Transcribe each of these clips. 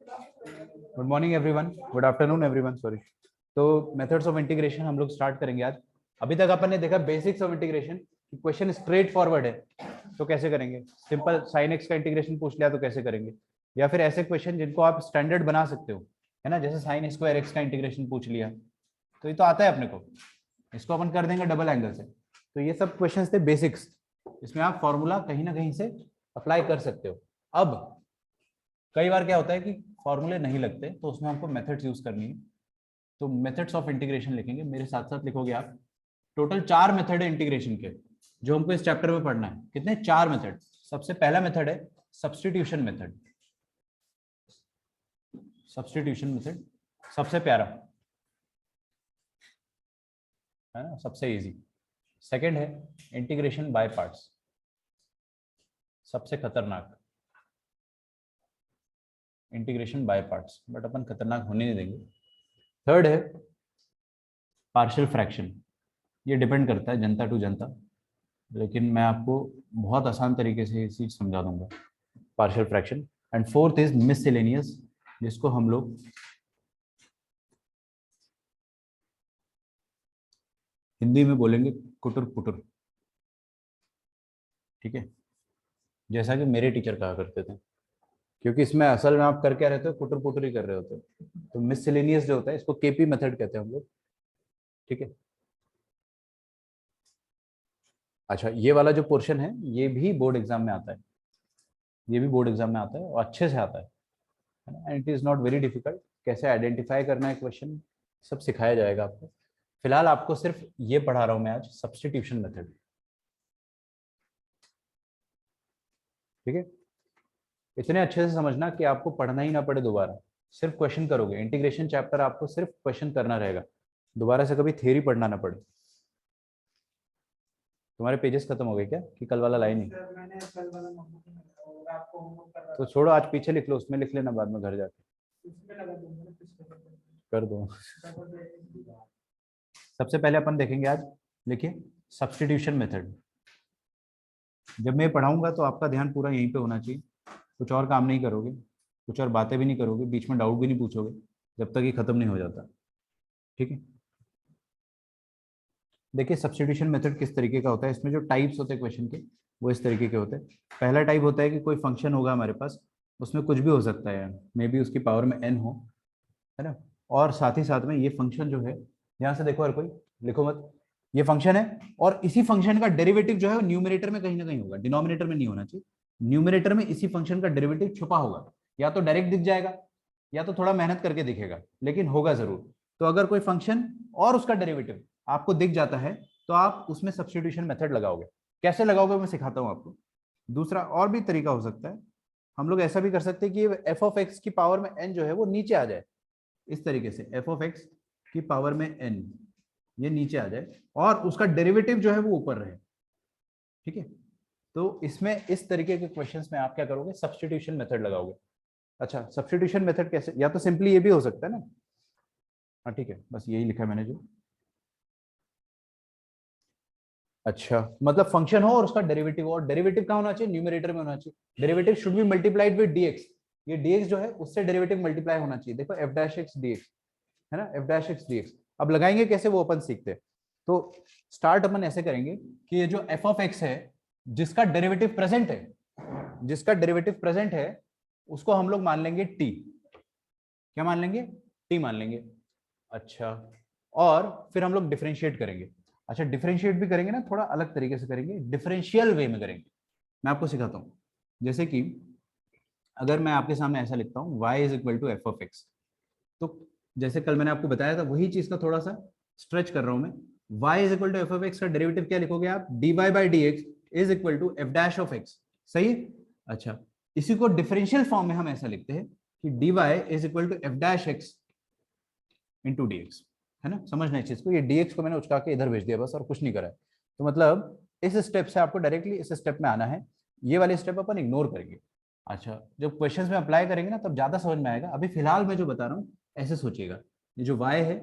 Good morning everyone, good afternoon everyone, sorry. तो methods of integration हम लोग start करेंगे आज। अभी तक अपन ने देखा basics of integration. Question straight forward है तो कैसे करेंगे, सिंपल साइन एक्स का इंटीग्रेशन पूछ लिया तो कैसे करेंगे, या फिर ऐसे क्वेश्चन जिनको आप स्टैंडर्ड बना सकते हो, है ना, जैसे साइन स्क्वायर एक्स का इंटीग्रेशन पूछ लिया तो ये तो आता है अपने को, इसको अपन कर देंगे डबल एंगल से। तो ये सब क्वेश्चंस थे बेसिक्स, इसमें आप फॉर्मूला कहीं ना कहीं से अप्लाई कर सकते हो। अब कई बार क्या होता है कि फॉर्मूले नहीं लगते तो उसमें हमको मेथड्स यूज करनी है। तो मेथड्स ऑफ इंटीग्रेशन लिखेंगे, मेरे साथ साथ लिखोगे आप। टोटल 4 मेथड है इंटीग्रेशन के जो हमको इस चैप्टर में पढ़ना है। कितने? 4 मेथड। सबसे पहला मेथड है सब्स्टिट्यूशन मेथड। सब्स्टिट्यूशन मेथड सबसे प्यारा है ना, सबसे इजी। सेकंड है इंटीग्रेशन बाय पार्ट्स, सबसे खतरनाक इंटीग्रेशन बाय पार्ट्स, बट अपन खतरनाक होने नहीं देंगे। थर्ड है पार्शियल फ्रैक्शन, ये डिपेंड करता है जनता टू जनता, लेकिन मैं आपको बहुत आसान तरीके से ये चीज समझा दूंगा, partial fraction. And fourth is miscellaneous, जिसको हम लोग हिंदी में बोलेंगे कुटुर पुटुर, ठीक है, जैसा कि मेरे टीचर कहा करते थे, क्योंकि इसमें असल में आप कर क्या रहते हो, कुटुर पुटुर ही कर रहे होते हो। तो मिससेलेनियस जो होता है इसको केपी मेथड कहते हैं हम लोग, ठीक है। अच्छा, ये वाला जो पोर्शन है ये भी बोर्ड एग्जाम में आता है, ये भी बोर्ड एग्जाम में आता है और अच्छे से आता है, and it is not very difficult. कैसे आइडेंटिफाई करना है क्वेश्चन सब सिखाया जाएगा आपको। फिलहाल आपको सिर्फ ये पढ़ा रहा हूं मैं आज, सब्स्टिट्यूशन मेथड, ठीक है। इतने अच्छे से समझना कि आपको पढ़ना ही ना पड़े दोबारा, सिर्फ क्वेश्चन करोगे। इंटीग्रेशन चैप्टर आपको सिर्फ क्वेश्चन करना रहेगा, दोबारा से कभी थ्योरी पढ़ना ना पड़े। तुम्हारे पेजेस खत्म हो गए क्या कि कल वाला लाइन ही? तो छोड़ो, आज पीछे लिख लो, उसमें लिख लेना बाद में घर जाके, कर दो। सबसे पहले अपन देखेंगे आज, लिखिए सब्स्टिट्यूशन मेथड। जब मैं पढ़ाऊंगा तो आपका ध्यान पूरा यहीं पे होना चाहिए, कुछ और काम नहीं करोगे, कुछ और बातें भी नहीं करोगे, बीच में डाउट भी नहीं पूछोगे जब तक ये खत्म नहीं हो जाता, ठीक है। देखिए सब्स्टिट्यूशन मेथड किस तरीके का होता है, इसमें जो टाइप्स होते हैं क्वेश्चन के वो इस तरीके के होते हैं। पहला टाइप होता है कि कोई फंक्शन होगा हमारे पास, उसमें कुछ भी हो सकता है, मे बी उसकी पावर में n हो, है ना, और साथ ही साथ में ये फंक्शन जो है, यहाँ से देखो हर कोई, लिखो मत, ये फंक्शन है और इसी फंक्शन का डेरिवेटिव जो है वो न्यूमरेटर में कहीं ना कहीं होगा, डिनोमिनेटर में नहीं होना चाहिए, न्यूमरेटर में इसी फंक्शन का डेरिवेटिव छुपा होगा, या तो डायरेक्ट दिख जाएगा या तो थोड़ा मेहनत करके दिखेगा, लेकिन होगा जरूर। तो अगर कोई फंक्शन और उसका डेरिवेटिव आपको दिख जाता है तो आप उसमें सब्स्टिट्यूशन मेथड लगाओगे। कैसे लगाओगे मैं सिखाता हूं आपको। दूसरा और भी तरीका हो सकता है, हम लोग ऐसा भी कर सकते हैं कि एफ ऑफ एक्स की पावर में एन जो है वो नीचे आ जाए, इस तरीके से एफ ऑफ एक्स की पावर में एन ये नीचे आ जाए और उसका डेरिवेटिव जो है वो ऊपर रहे, ठीक है। तो इसमें इस तरीके के क्वेश्चंस में आप क्या करोगे, सब्स्टिट्यूशन मेथड लगाओगे। अच्छा, सब्स्टिट्यूशन मेथड कैसे, या तो सिंपली ये भी हो सकता है ना, हाँ ठीक है, बस यही लिखा है मैंने जो। अच्छा, मतलब फंक्शन हो और उसका डेरिवेटिव हो, और डेरिवेटिव कहाँ होना चाहिए, न्यूमरेटर में होना चाहिए। Derivative should be multiplied with dx, ये dx जो है उससे डेरिवेटिव मल्टीप्लाई होना चाहिए। देखो f डैश एक्स dx है ना, f डैश एक्स dx। अब लगाएंगे कैसे वो अपन सीखते हैं। तो स्टार्ट अपन ऐसे करेंगे कि ये जो f ऑफ x है जिसका डेरिवेटिव प्रेजेंट है, जिसका डेरिवेटिव प्रेजेंट है उसको हम लोग मान लेंगे t। क्या मान लेंगे? t मान लेंगे। अच्छा, और फिर हम लोग डिफरेंशिएट करेंगे। अच्छा, डिफरेंशिएट भी करेंगे ना, थोड़ा अलग तरीके से करेंगे, डिफरेंशियल वे में करेंगे। मैं आपको सिखाता हूं, जैसे कि अगर मैं आपके सामने ऐसा लिखता हूं y is equal to f of x, तो जैसे कल मैंने आपको बताया था वही चीज का थोड़ा सा स्ट्रेच कर रहा हूं मैं। y is equal to f of x का डेरिवेटिव क्या लिखोगे आप, dy by d x is equal to f dash of x, सही है। अच्छा, इसी को डिफरेंशियल फॉर्म में हम ऐसा लिखते हैं कि dy is equal to f dash x into d x, है ना। समझना इस चीज को, ये dx को मैंने उचका के इधर भेज दिया बस, और कुछ नहीं करा है। तो मतलब इस स्टेप से आपको डायरेक्टली इस स्टेप में आना है, ये वाले स्टेप अपन इग्नोर करेंगे। अच्छा, जब क्वेश्चंस में अप्लाई करेंगे ना तब ज्यादा समझ में आएगा, अभी फिलहाल मैं जो बता रहा हूँ ऐसे सोचिएगा। ये जो y है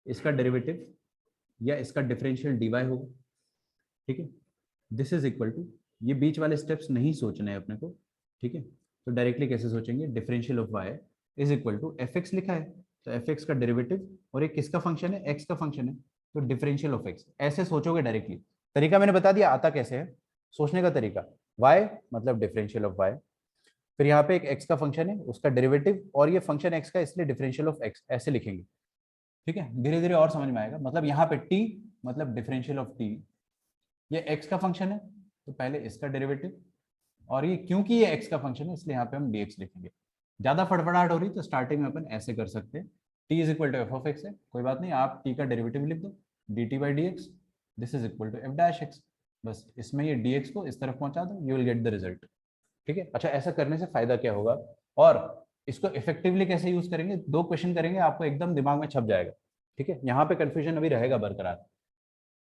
इसका डेरिवेटिव या इसका डिफरेंशियल dy होगा, ठीक है। दिस इज इक्वल टू, ये बीच वाले स्टेप्स नहीं सोचने हैं अपने को, ठीक है। तो डायरेक्टली कैसे सोचेंगे, differential of y is equal to f x लिखा है, तो एफ एक्स का डेरिवेटिव, और ये किसका फंक्शन है, एक्स का फंक्शन है, तो डिफरेंशियल ऑफ एक्स। ऐसे सोचोगे डायरेक्टली, तरीका मैंने बता दिया आता कैसे है सोचने का तरीका। y मतलब डिफरेंशियल ऑफ y, फिर यहाँ पे एक x का फंक्शन है उसका डेरिवेटिव, और ये फंक्शन x का इसलिए डिफरेंशियल ऑफ x, ऐसे लिखेंगे। ठीक है, धीरे धीरे और समझ में आएगा। मतलब यहाँ पे t मतलब डिफरेंशियल ऑफ t, ये x का फंक्शन है तो पहले इसका डेरिवेटिव, और ये क्योंकि ये x का फंक्शन है इसलिए यहाँ पे हम dx लिखेंगे। ज्यादा फटफटाहट हो रही तो स्टार्टिंग में अपन ऐसे कर सकते हैं, t is equal to f of x है, कोई बात नहीं, आप t का डेरिवेटिव लिख दो, dt by d x, this is equal to f dash x. बस इसमें ये dx को इस तरफ पहुंचा दो, you will get the result. ठीक है, अच्छा ऐसा करने से फायदा क्या होगा और इसको इफेक्टिवली कैसे यूज करेंगे, दो क्वेश्चन करेंगे, आपको एकदम दिमाग में छप जाएगा। ठीक है, यहाँ पे कंफ्यूजन अभी रहेगा बरकरार।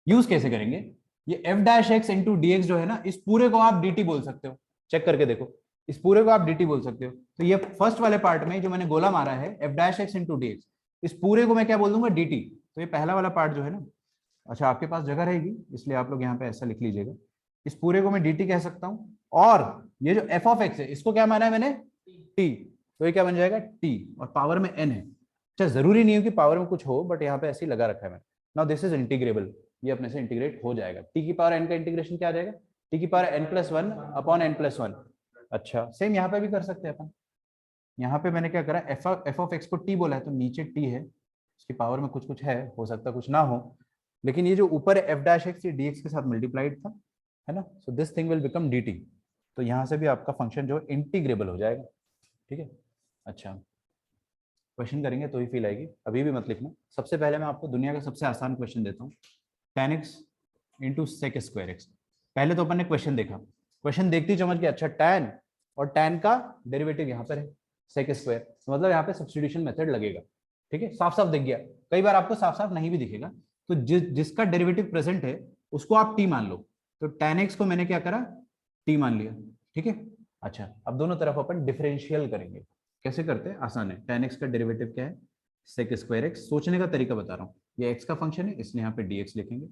यूज कैसे करेंगे, ये F dash x into d x जो है ना, इस पूरे को आप dt बोल सकते हो, चेक करके देखो, इस पूरे को आप dt बोल सकते हो। तो ये फर्स्ट वाले पार्ट में जो मैंने गोला मारा है F dash x into d x, इस पूरे को मैं क्या बोल दूंगा, dt। तो ये पहला वाला पार्ट जो है ना, अच्छा आपके पास जगह रहेगी इसलिए आप लोग यहाँ पे ऐसा लिख लीजिएगा, इस पूरे को मैं dt कह सकता हूँ, और ये जो एफ ऑफ एक्स है इसको क्या माना है मैंने, t, तो ये क्या बन जाएगा t, और पावर में n है। अच्छा जरूरी नहीं है कि पावर में कुछ हो, बट यहाँ पे ऐसे ही लगा रखा है मैंने। नाउ दिस इज इंटीग्रेबल, ये अपने से इंटीग्रेट हो जाएगा, t की पावर n का इंटीग्रेशन क्या आ जाएगा, t की पावर n+1 अपॉन n+1। अच्छा सेम यहाँ पे भी कर सकते हैं अपन, यहाँ पे मैंने क्या करा, एफ ऑफ एक्स को t बोला है तो नीचे t है, उसकी पावर में कुछ कुछ है, हो सकता कुछ ना हो, लेकिन ये जो ऊपर है एफ डैश एक्स, ये dx के साथ मल्टीप्लाइड था, है ना, so this thing will become dt। तो यहाँ से भी आपका फंक्शन जो इंटीग्रेबल हो जाएगा। ठीक है, अच्छा क्वेश्चन करेंगे तो ही फील आएगी, अभी भी मत लिखना। सबसे पहले मैं आपको दुनिया का सबसे आसान क्वेश्चन देता हूँ, tan x into sec square x. पहले तो अपन ने क्वेश्चन देखा, क्वेश्चन देखते ही समझ गया, अच्छा tan, और tan का डेरिवेटिव यहाँ पर है सेक स्क्वायर, तो मतलब यहाँ पे सब्स्टिट्यूशन मेथड लगेगा। ठीक है, साफ साफ दिख गया, कई बार आपको साफ साफ नहीं भी दिखेगा, तो जिसका डेरिवेटिव प्रेजेंट है उसको आप t मान लो, तो tan x को मैंने क्या करा, t मान लिया। ठीक है, अच्छा अब दोनों तरफ अपन डिफरेंशियल करेंगे, कैसे करते हैं, आसान है। tan x का डेरिवेटिव क्या है, सेक स्क्वायर एक्स, सोचने का तरीका बता रहा हूँ, ये x का फंक्शन है इसलिए यहाँ पे dx लिखेंगे।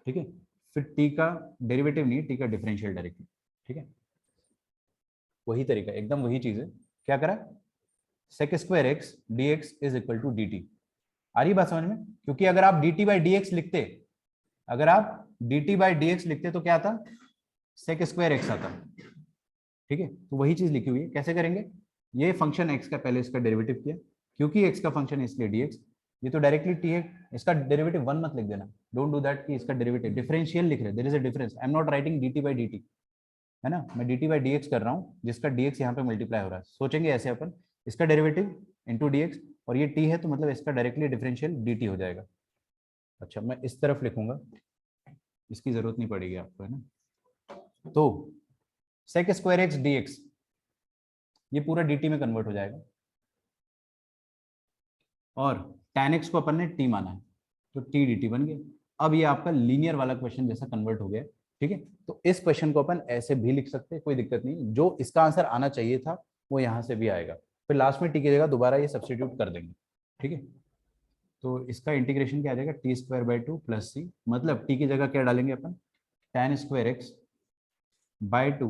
ठीक है, फिर t का डेरिवेटिव नहीं, t का डिफरेंशियल डायरेक्टली। ठीक है, वही तरीका, एकदम वही चीज है, क्या करा, sec square x d x is equal to d t. आ रही बात समझ में, क्योंकि अगर आप dt बाई डी एक्स लिखते, अगर आप dt बाई डी एक्स लिखते तो क्या आता, सेक स्क्वायर एक्स आता। ठीक है, तो वही चीज लिखी हुई है, कैसे करेंगे, ये फंक्शन x का पहले इसका डेरिवेटिव किया, क्योंकि x का फंक्शन है इसलिए dx, ये तो डायरेक्टली t है, इसका डेरिवेटिव 1 मत लिख देना, डोंट डू दैट, कि इसका डेरिवेटिव डिफरेंशियल लिख रहे, there is a difference, I am not writing dt by dt, है ना, मैं dt बाई dx कर रहा हूँ, जिसका dx यहाँ पे मल्टीप्लाई हो रहा है। सोचेंगे ऐसे अपन, इसका डेरिवेटिव इंटू dx, और ये t है तो मतलब इसका डायरेक्टली डिफरेंशियल dt हो जाएगा। अच्छा मैं इस तरफ लिखूंगा, इसकी जरूरत नहीं पड़ेगी आपको, है ना, तो sec square x d x, ये पूरा dt में कन्वर्ट हो जाएगा, और tan x को अपन ने t माना है तो t dt बन गया। अब ये आपका लीनियर वाला क्वेश्चन जैसा कन्वर्ट हो गया। ठीक है, तो इस क्वेश्चन को अपन ऐसे भी लिख सकते हैं, कोई दिक्कत नहीं, जो इसका आंसर आना चाहिए था वो यहाँ से भी आएगा, फिर लास्ट में t की जगह दोबारा ये सब्सटीट्यूट कर देंगे। ठीक है, तो इसका इंटीग्रेशन क्या आ जाएगा, t square by two plus c, मतलब t की जगह क्या डालेंगे अपन, tan square x by two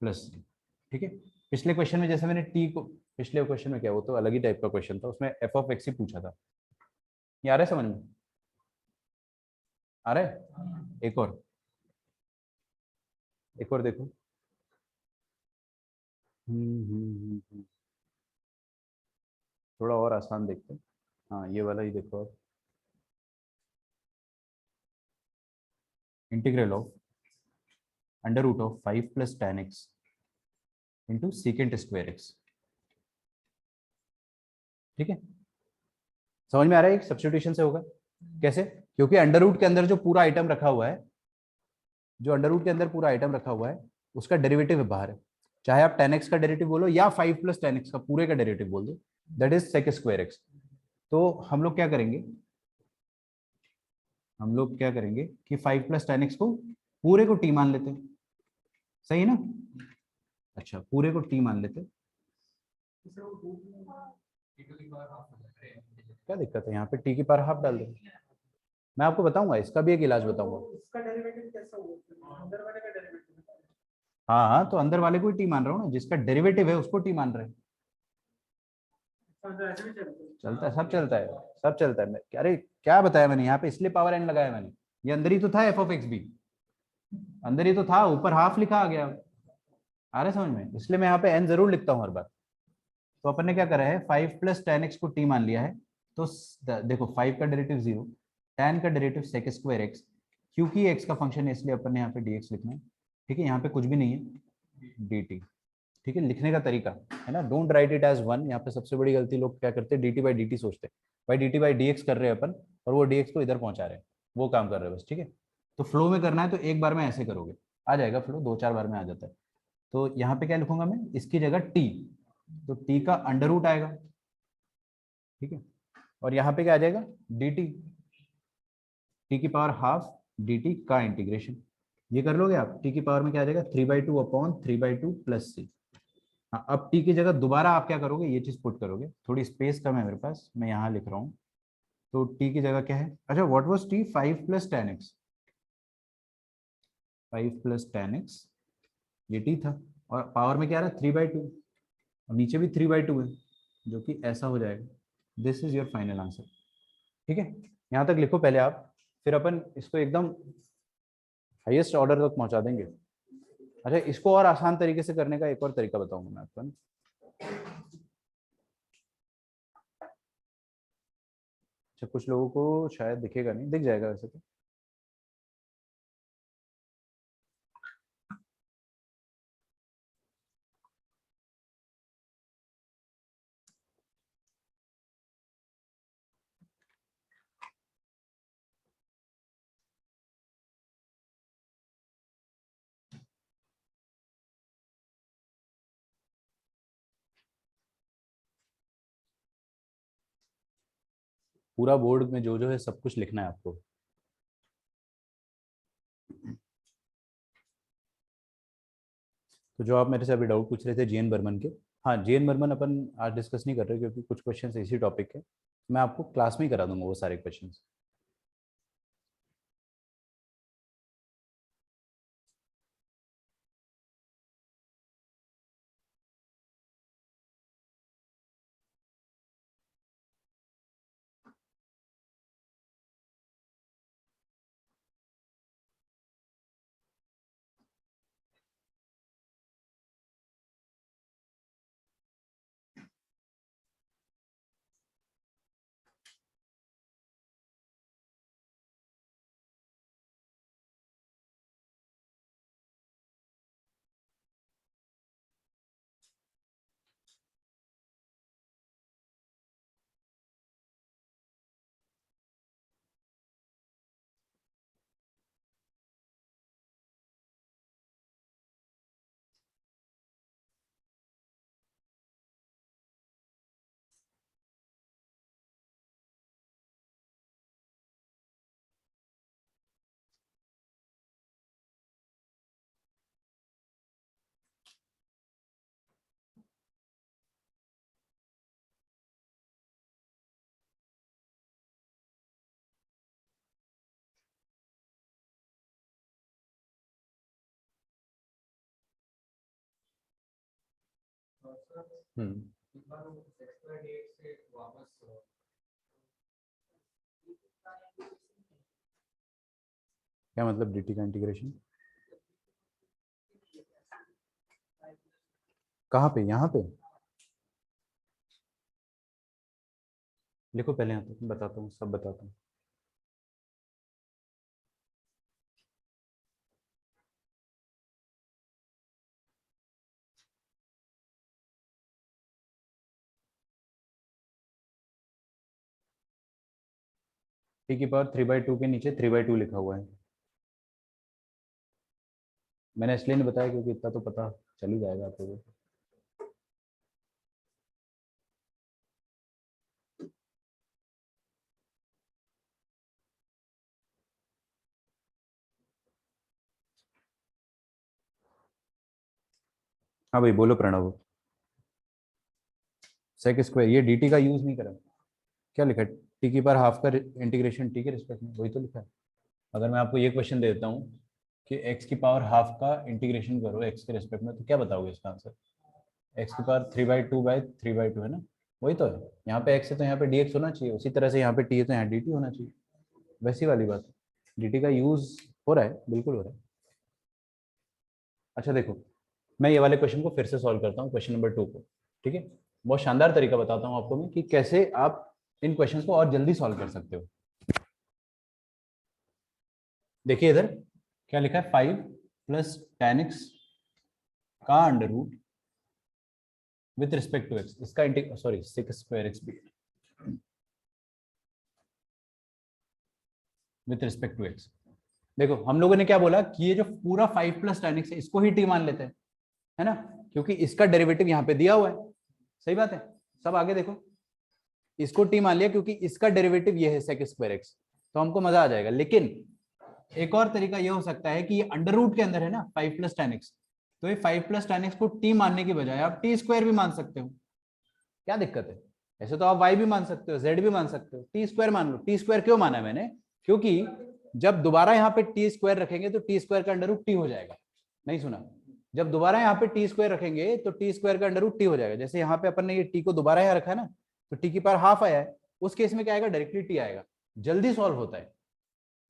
plus c. ठीक है, पिछले क्वेश्चन में जैसे मैंने t को, पिछले क्वेश्चन में क्या, वो तो अलग ही टाइप का क्वेश्चन था, उसमें एफ ऑफ एक्स ही पूछा था, ये आ रहा है समझ में, आ रहा है, एक और देखो, थोड़ा और आसान देखते हैं, हाँ ये वाला ही देखो आप, integral of under root of 5 plus tan x into secant square x. ठीक है, समझ में आ रहा है, एक सब्स्टिट्यूशन से होगा, कैसे, क्योंकि अंडर रूट के अंदर जो पूरा आइटम रखा हुआ है, जो अंडर रूट के अंदर पूरा आइटम रखा हुआ है उसका डेरिवेटिव है बाहर है, चाहे आप tan x का डेरिवेटिव बोलो या 5 प्लस tan x का पूरे का डेरिवेटिव बोल दो, that is sec square x. तो हम लोग क्या करेंगे, हम लोग क्या करेंगे कि 5 प्लस tan x को पूरे को t मान लेते हैं, सही है ना, अच्छा पूरे को t मान लेते, क्या दिक्कत है, यहाँ पे t की पावर हाफ डाल दो, मैं आपको बताऊंगा, इसका भी एक इलाज बताऊंगा। उसका डेरिवेटिव कैसा होगा, अंदर वाले का डेरिवेटिव। हाँ हाँ, तो अंदर वाले को ही टी मान रहा हूँ ना, जिसका डेरिवेटिव है उसको टी मान रहे हैं। हाँ, तो ऐसे भी चलते हैं। चलता है, सब चलता है, सब चलता है। अरे क्या बताया मैंने यहाँ पे, इसलिए पावर एन लगाया मैंने। ये अंदर ही तो था एफ ऑफ एक्स भी, अंदर ही तो था, ऊपर हाफ लिखा आ गया। आ रहा है समझ में, इसलिए मैं यहाँ पे एन जरूर लिखता हूँ हर बार। तो अपन ने क्या करा है, 5 प्लस टेन एक्स को टी मान लिया है। तो देखो 5 का डेरिवेटिव 0, tan का डेरिवेटिव सेक स्क्वायर एक्स, क्योंकि एक्स का फंक्शन है इसलिए अपन ने यहाँ पे dx लिखना है। ठीक है, यहाँ पे कुछ भी नहीं है, dt। ठीक है, लिखने का तरीका है ना, don't write it as one. यहाँ पे सबसे बड़ी गलती लोग क्या करते हैं, dt बाई dt सोचते हैं, भाई dt बाई dx कर रहे हैं अपन, और वो dx को इधर पहुंचा रहे हैं, वो काम कर रहे हैं बस। ठीक है, तो फ्लो में करना है तो एक बार में ऐसे करोगे, आ जाएगा फ्लो, 2-4 बार में आ जाता है। तो यहाँ पे क्या लिखूंगा मैं, इसकी जगह t, तो t का अंडर रूट आएगा। ठीक है, और यहाँ पे क्या आ जाएगा, dt, t की पावर हाफ dt का इंटीग्रेशन। ये कर लोगे आप, t की पावर में क्या आ जाएगा, 3/2 अपॉन 3/2 प्लस c। हाँ, अब t की जगह दोबारा आप क्या करोगे, ये चीज पुट करोगे, थोड़ी स्पेस कम है मेरे पास, मैं यहाँ लिख रहा हूँ। तो t की जगह क्या है, अच्छा what was t, 5 plus ten x, 5 plus ten x, ये t था, और पावर में क्या आ रहा है 3/2, और नीचे भी 3/2 है, जो कि ऐसा हो जाएगा। This is your final answer. ठीक है, यहाँ तक लिखो पहले आप, फिर अपन इसको एकदम हाईएस्ट ऑर्डर तक पहुंचा देंगे। अच्छा, इसको और आसान तरीके से करने का एक और तरीका बताऊंगा मैं आपको ना। अच्छा, कुछ लोगों को शायद दिखेगा नहीं, दिख जाएगा वैसे तो। पूरा बोर्ड में जो जो है सब कुछ लिखना है आपको। तो जो आप मेरे से अभी डाउट पूछ रहे थे जीएन बर्मन के, हाँ जीएन बर्मन अपन आज डिस्कस नहीं कर रहे क्योंकि कुछ क्वेश्चंस इसी टॉपिक के, मैं आपको क्लास में ही करा दूंगा वो सारे क्वेश्चंस। हम्म, क्या मतलब dt का इंटीग्रेशन, कहाँ पे, यहाँ पे लिखो पहले, यहाँ पे बताता हूँ, सब बताता हूँ। t की पावर 3/2 के नीचे 3/2 लिखा हुआ है। मैंने इसलिए नहीं बताया क्योंकि इतना तो पता चल ही जाएगा आप लोगों को। हाँ भाई बोलो प्रणव। सेक स्क्वायर, ये dt का यूज नहीं करा, क्या लिखा है, टी की पावर हाफ का इंटीग्रेशन टी के रिस्पेक्ट में, वही तो लिखा है। अगर मैं आपको ये क्वेश्चन दे देता हूँ कि एक्स की पावर हाफ का इंटीग्रेशन करो एक्स के रिस्पेक्ट में, तो क्या बताओगे इसका आंसर, एक्स की पावर 3/2 बाई 3/2 है ना, वही तो है, यहाँ पे x है तो यहाँ पे dx होना चाहिए, उसी तरह से यहाँ पे t है तो यहाँ dt होना चाहिए, वैसी वाली बात है। dt का यूज हो रहा है, बिल्कुल हो रहा है। अच्छा देखो, मैं ये वाले क्वेश्चन को फिर से सॉल्व करता हूँ, क्वेश्चन नंबर 2 को। ठीक है, बहुत शानदार तरीका बताता हूँ आपको मैं कि कैसे आप इन क्वेश्चंस को और जल्दी सॉल्व कर सकते हो। देखिए इधर क्या लिखा है, 5 प्लस tan x का under root with respect to x, इसका सॉरी सेक स्क्वायर एक्स भी विथ रिस्पेक्ट टू x। देखो हम लोगों ने क्या बोला कि ये जो पूरा 5 प्लस tan x है इसको ही t मान लेते हैं, है ना, क्योंकि इसका डेरिवेटिव यहाँ पे दिया हुआ है। सही बात है, सब आगे देखो, इसको t मान लिया क्योंकि इसका डेरिवेटिव ये है सेक स्क्वायर एक्स, तो हमको मजा आ जाएगा। लेकिन एक और तरीका ये हो सकता है कि ये अंडर रूट के अंदर है ना 5 प्लस tan x, तो ये 5 प्लस tan x को t मानने की बजाय आप t स्क्वायर भी मान सकते हो, क्या दिक्कत है? ऐसे तो आप y भी मान सकते हो, z भी मान सकते हो, t स्क्वायर मान लो। t स्क्वायर क्यों माना है मैंने, क्योंकि जब दोबारा यहाँ पे t स्क्वायर रखेंगे तो t स्क्वायर का अंडर रूट t हो जाएगा। नहीं सुना, जब दोबारा यहाँ पे t स्क्वायर रखेंगे तो t स्क्वायर का अंडर रूट t हो जाएगा। जैसे यहाँ पे अपन ने ये t को दोबारा यहाँ रखा है ना, तो t की पावर हाफ आया है, उस केस में क्या आएगा, डायरेक्टली t आएगा, जल्दी सॉल्व होता है।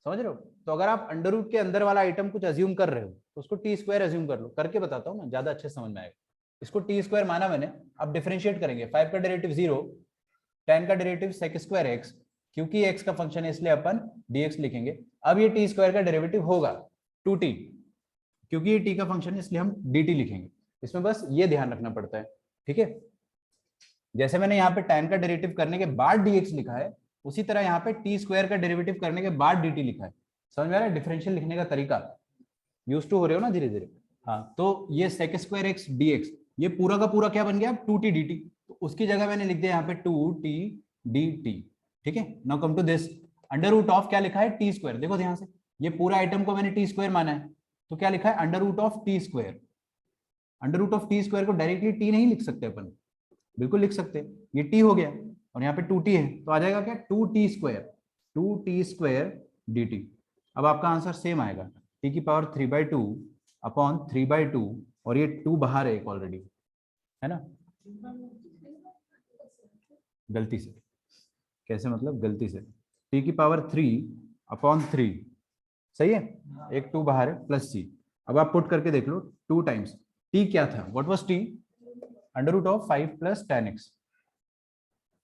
समझ रहे हो? तो अगर आप अंडर रूट के अंदर वाला आइटम कुछ अज्यूम कर रहे हो तो उसको टी स्क्वायर अज्यूम कर लो, करके बताता हूँ ना, ज्यादा अच्छे समझ में आएगा। इसको टी स्क्वायर माना मैंने, अब डिफरेंशिएट करेंगे, 5 का डेरिवेटिव 0, tan का डेरिवेटिव सेक स्क्वायर एक्स, क्योंकि x का फंक्शन है इसलिए अपन dx लिखेंगे। अब ये टी स्क्वायर का डेरिवेटिव होगा 2t, क्योंकि ये t का फंक्शन है इसलिए हम dt लिखेंगे। इसमें बस ये ध्यान रखना पड़ता है, ठीक है। जैसे मैंने यहाँ पे tan का डेरिवेटिव करने के बाद dx लिखा है, उसी तरह यहाँ पे टी स्क्वायर का डेरिवेटिव करने के बाद dt लिखा है। समझ में आ रहा है डिफरेंशियल लिखने का तरीका, यूज टू हो रहे हो ना धीरे धीरे। हाँ, तो ये सेक स्क्वायर एक्स dx, ये पूरा का पूरा क्या बन गया, 2t dt, तो उसकी जगह मैंने लिख दिया यहाँ पे 2t dt। ठीक है, now come to this, under root of क्या लिखा है, टी स्क्वायर। देखो ध्यान से, ये पूरा आइटम को मैंने टी स्क्वायर माना है, तो क्या लिखा है, under root of t square. Under root of t square को डायरेक्टली टी नहीं लिख सकते अपन, बिल्कुल लिख सकते, ये टी हो गया और यहाँ पे 2t है, तो आ जाएगा क्या, 2t स्क्वायर dt। अब आपका आंसर सेम आएगा, t की पावर 3/2 अपॉन 3/2, और ये 2 बाहर है एक ऑलरेडी, है ना, गलती से। कैसे मतलब गलती से, t की पावर 3 अपॉन 3, सही है, एक 2 बाहर है प्लस c। अब आप पुट करके देख लो, 2 टाइम्स t क्या था, what was t, under root of 5 plus tan x,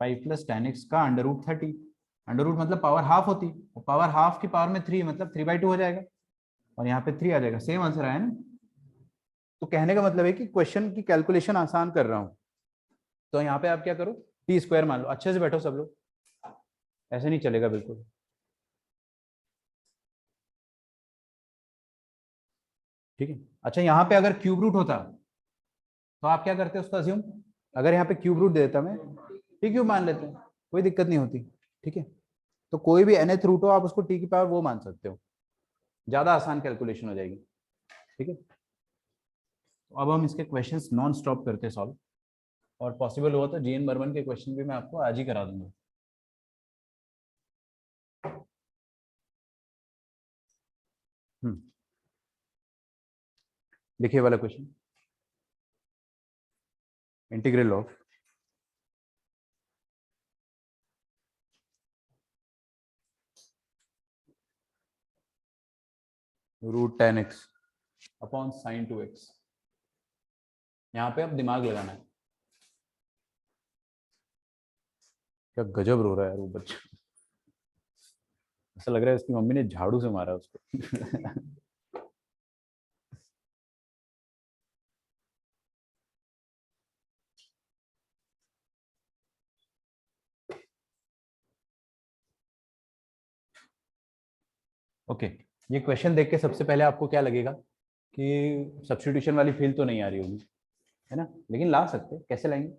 5 plus tan x का अंडर रूट 30, अंडर रूट मतलब पावर हाफ होती, और पावर हाफ की पावर में 3 मतलब 3/2 हो जाएगा, और यहाँ पे 3 आ जाएगा, सेम आंसर आया ना। तो कहने का मतलब है कि क्वेश्चन की कैलकुलेशन आसान कर रहा हूँ, तो यहाँ पे आप क्या करो, टी स्क्वायर मान लो। अच्छे से बैठो सब लोग, ऐसे नहीं चलेगा बिल्कुल। ठीक है, अच्छा यहाँ पे अगर क्यूब रूट होता तो आप क्या करते उसका अज्यूम, अगर यहाँ पे क्यूब रूट दे देता मैं, टी क्यूब मान लेते हैं, कोई दिक्कत नहीं होती। ठीक है, तो कोई भी nth रूट हो आप उसको टी की पावर वो मान सकते हो, ज्यादा आसान कैलकुलेशन हो जाएगी। ठीक है, तो अब हम इसके क्वेश्चंस नॉन स्टॉप करते सॉल्व, और पॉसिबल हुआ तो जीएन बर्मन के क्वेश्चन भी मैं आपको आज ही करा दूंगा। देखिए वाला question, integral of root tan x upon sin 2x। यहाँ पे अब दिमाग लगाना है। क्या गजब रो रहा है यार वो बच्चा, ऐसा लग रहा है उसकी मम्मी ने झाड़ू से मारा उसको। ओके, ये क्वेश्चन देख के सबसे पहले आपको क्या लगेगा कि सब्स्टिट्यूशन वाली फील तो नहीं आ रही होगी, है ना, लेकिन ला सकते, कैसे लाएंगे,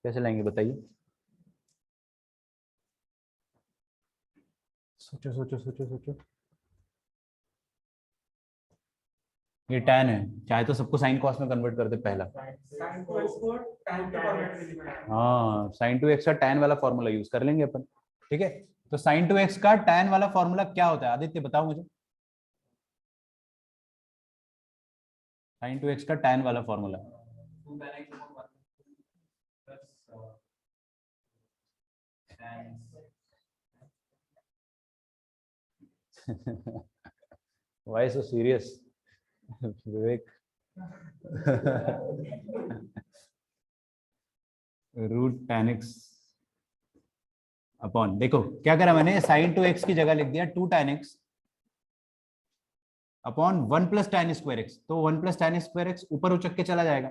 कैसे लाएंगे बताइए, सोचो सोचो सोचो सोचो। ये tan है, चाहे तो सबको साइन कॉस में कन्वर्ट कर दे पहला। sin को इसको tan के फॉर्मेट में लिखना है। हाँ, sin 2x का tan वाला फॉर्मूला यूज कर लेंगे अपन। ठीक है, तो sin 2x का tan वाला फॉर्मूला क्या होता है, आदित्य बताओ मुझे, sin 2x का tan वाला formula. 2 tan x upon 1 plus tan Why so serious, Vivek? Root tan x upon, देखो क्या करा मैंने, sin 2x की जगह लिख दिया 2 tan x upon 1 plus tan square x. तो 1 प्लस tan स्क्वायर एक्स ऊपर उचक के चला जाएगा,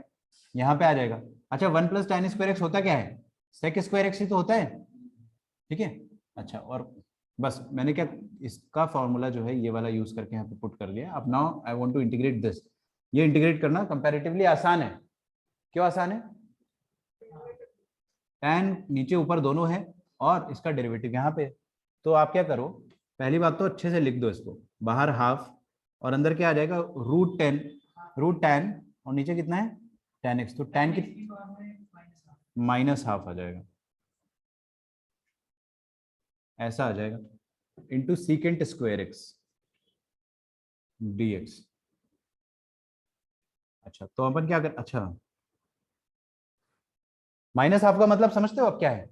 यहाँ पे आ जाएगा। अच्छा 1 प्लस tan स्क्वायर एक्स होता क्या है? sec स्क्वायर एक्स ही तो होता है, ठीक है। अच्छा, और बस मैंने क्या इसका फॉर्मूला जो है ये वाला यूज करके यहाँ पे पुट कर दिया। अब now I want to integrate this. ये इंटीग्रेट करना कंपैरेटिवली आसान है। क्यों आसान है? tan नीचे ऊपर दोनों है और इसका डेरिवेटिव यहाँ पे। तो आप क्या करो, पहली बात तो अच्छे से लिख दो इसको, बाहर हाफ और अंदर क्या आ जाएगा, रूट टेन और नीचे कितना है tan x। तो tan की माइनस हाफ आ जाएगा, ऐसा आ जाएगा, into secant square x dx। अच्छा तो अपन क्या कर, अच्छा माइनस हाफ का मतलब समझते हो अब क्या है?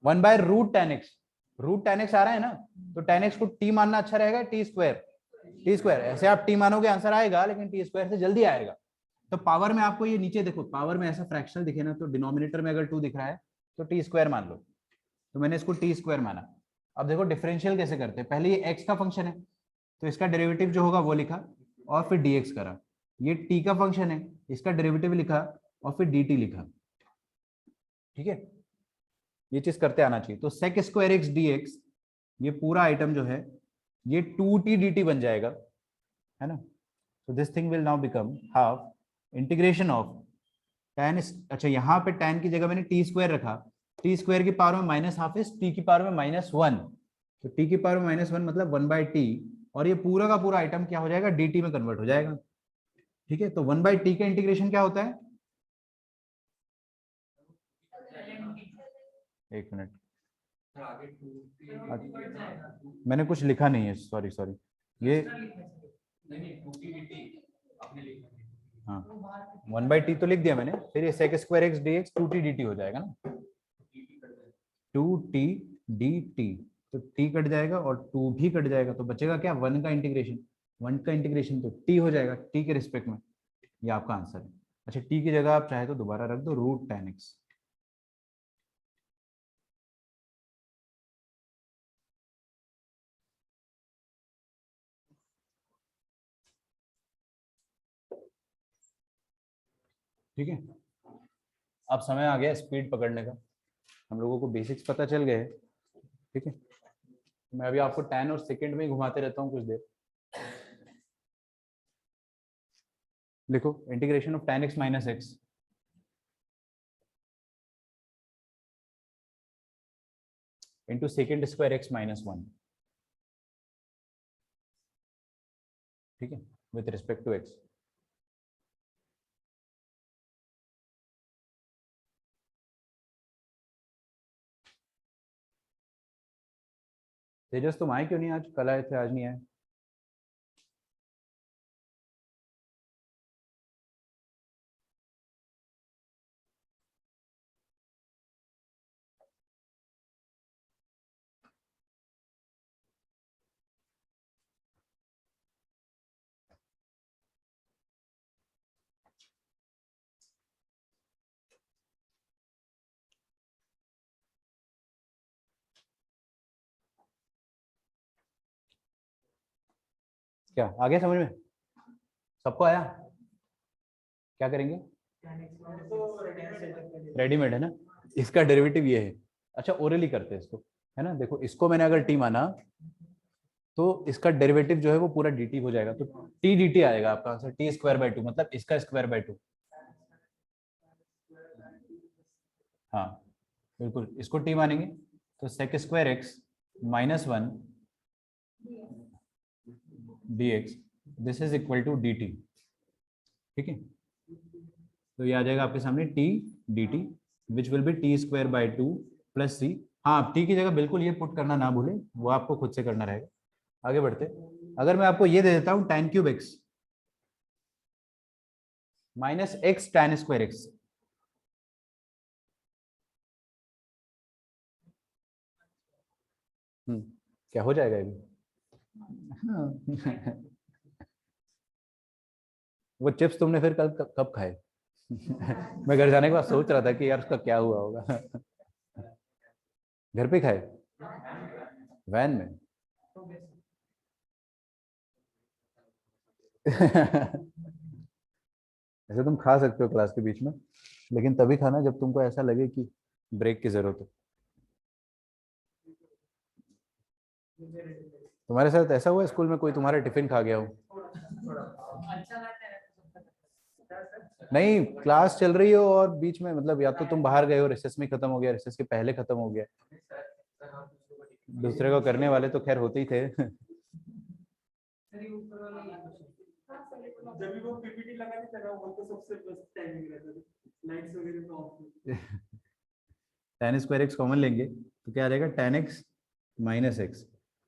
1 by root tan x. Root tan x आ रहा है ना, तो टेन एक्स को टी मानना अच्छा रहेगा, टी स्क्वायर ऐसे आप टी मानोगे आंसर आएगा, लेकिन टी स्क्वायर से जल्दी आएगा। तो पावर में आपको ये नीचे देखो, पावर में ऐसा फ्रैक्शनल दिखे ना, तो डिनोमिनेटर में अगर 2 दिख रहा है तो टी स्क्वायर मान लो। तो मैंने इसको टी स्क्वायर माना। अब देखो डिफरेंशियल कैसे करते हैं, पहले ये एक्स का फंक्शन है तो इसका डेरिवेटिव जो होगा वो लिखा और फिर dx करा। ये t का फंक्शन है, इसका डेरिवेटिव लिखा और फिर dt लिखा, ठीक है। ये चीज करते आना चाहिए। तो sec स्क्वायर एक्स dx, ये पूरा आइटम जो है ये 2t dt बन जाएगा, है ना। तो this thing will now become half integration of tan। अच्छा यहाँ पे tan की जगह मैंने टी स्क्वायर रखा, टी स्क्वायर की पावर में माइनस हाफ इज टी की पावर में माइनस वन। तो टी की पावर में माइनस वन मतलब 1/t, और ये पूरा का पूरा आइटम क्या हो जाएगा, dt में कन्वर्ट हो जाएगा, ठीक है। तो 1/t का इंटीग्रेशन क्या होता है, एक मिनट, मैंने कुछ लिखा नहीं है, सॉरी ये हाँ 1/t तो लिख दिया मैंने, फिर ये sec square x dx 2t dt हो जाएगा ना, 2t dt। तो t कट जाएगा और 2 भी कट जाएगा, तो बचेगा क्या, 1 का इंटीग्रेशन। 1 का इंटीग्रेशन तो t हो जाएगा, t के रिस्पेक्ट में। ये आपका आंसर है। अच्छा t की जगह आप चाहे तो दोबारा रख दो रूट tan x। ठीक है, अब समय आ गया स्पीड पकड़ने का। हम लोगों को बेसिक्स पता चल गए, ठीक है। मैं अभी आपको tan और सेकंड में ही घुमाते रहता हूँ कुछ देर। लिखो integration of tan x minus x into second square x minus one, ठीक है, विथ रिस्पेक्ट टू एक्स। तेजस तुम आए क्यों नहीं आज, कल आए थे आज नहीं आए? क्या आ गया समझ में? सबको आया? क्या करेंगे, रेडीमेड है ना, इसका डेरिवेटिव ये है। अच्छा ओरली करते हैं इसको, है ना। देखो इसको मैंने अगर टी माना तो इसका डेरिवेटिव जो है वो पूरा dt हो जाएगा, तो टी dt आएगा आपका answer, T square by to, मतलब इसका स्क्वायर बाई टू। हाँ बिल्कुल, इसको टी मानेंगे तो sec square x minus one d x, this is equal to d t, ठीक है। तो ये आ जाएगा आपके सामने t d t which will be t square by two plus c. हाँ टी की जगह बिल्कुल ये पुट करना ना भूले, वो आपको खुद से करना रहेगा। आगे बढ़ते, अगर मैं आपको ये दे देता हूँ tan cube x, minus x tan square x. क्या हो जाएगा अभी? हाँ। वो चिप्स तुमने फिर कल कब खाए? मैं घर जाने के बाद सोच रहा था कि यार उसका क्या हुआ होगा। घर पे खाए? वैन में? ऐसे तुम खा सकते हो क्लास के बीच में, लेकिन तभी खाना जब तुमको ऐसा लगे कि ब्रेक की जरूरत है। तुम्हारे साथ ऐसा हुआ स्कूल में कोई तुम्हारा टिफिन खा गया हो? नहीं, क्लास चल रही हो और बीच में मतलब या तो तुम बाहर गए हो, रिसेस में खत्म हो गया, रिसेस के पहले खत्म हो गया। दूसरे को करने वाले तो खैर होते ही थे। जब भी वो पीपीटी लगा नहीं था वो तो सबसे बेस्ट टाइमिंग रहता था, लाइट्स वगैरह तो of. tan square x common लेंगे तो क्या आ जाएगा, tan x माइनस एक्स।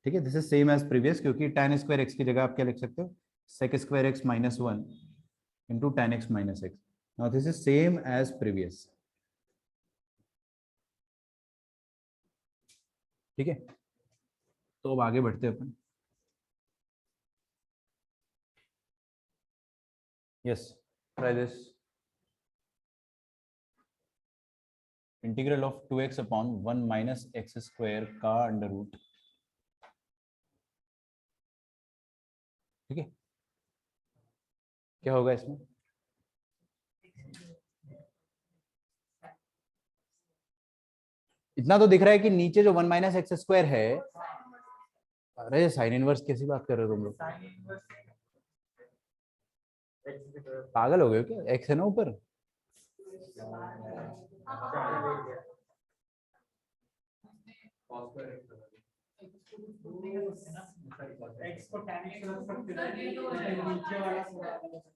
ठीक है, this is same as previous, क्योंकि tan स्क्वायर एक्स की जगह आप क्या लिख सकते हो, sec square x minus one into tan x minus x. Now this is same as previous. ठीक है, तो अब आगे बढ़ते हैं अपन। Yes, try this. Integral of 2x upon 1 minus x square का अंडर रूट। ठीक है, क्या होगा इसमें? इतना तो दिख रहा है कि नीचे जो 1 माइनस एक्स स्क्वायर है, अरे साइन इनवर्स कैसी बात कर रहे हो तुम लोग? पागल हो गए हो क्या? एक्स है ना ऊपर।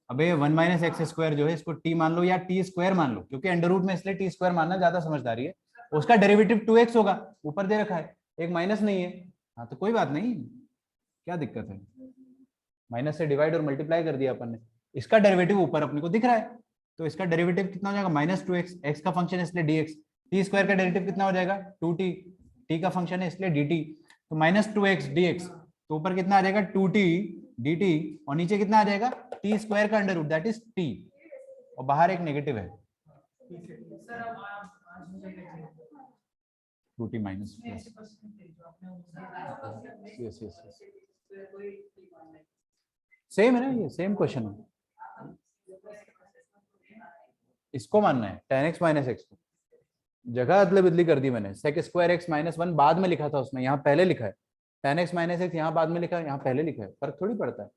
अबे 1 माइनस एक्स स्क्वायर जो है इसको टी मान लो या टी स्क्वायर मान लो, क्योंकि अंडर रूट में इसलिए टी स्क्वायर मानना ज्यादा समझदारी है। उसका डेरिवेटिव 2x होगा, ऊपर दे रखा है, एक माइनस नहीं है। हाँ तो कोई बात नहीं, क्या दिक्कत है? माइनस से डिवाइड और मल्टीप्लाई कर दिया अपन ने, इसका डेरिवेटिव ऊपर अपने को दिख रहा है, तो इसका डेरिवेटिव कितना हो जाएगा, माइनस 2x। एक्स का फंक्शन है इसलिए dx, टी स्क्वायर का डेरिवेटिव कितना हो जाएगा, 2t, टी का फंक्शन है इसलिए dt, तो माइनस 2x dx, तो ऊपर कितना आ जाएगा 2t dt, और नीचे कितना आ जाएगा टी स्क्वायर का under root that is t, और बाहर एक नेगेटिव है 2t minus plus. Yes yes yes, same है ना, ये सेम क्वेश्चन है। इसको मानना है tan x माइनस एक्स को, जगह अदले बदली कर दी मैंने, sec square x minus one बाद में लिखा था उसमें, यहाँ पहले लिखा है। tan x माइनस एक्स यहाँ बाद में लिखा है, यहाँ पहले लिखा है, फर्क थोड़ी पड़ता है।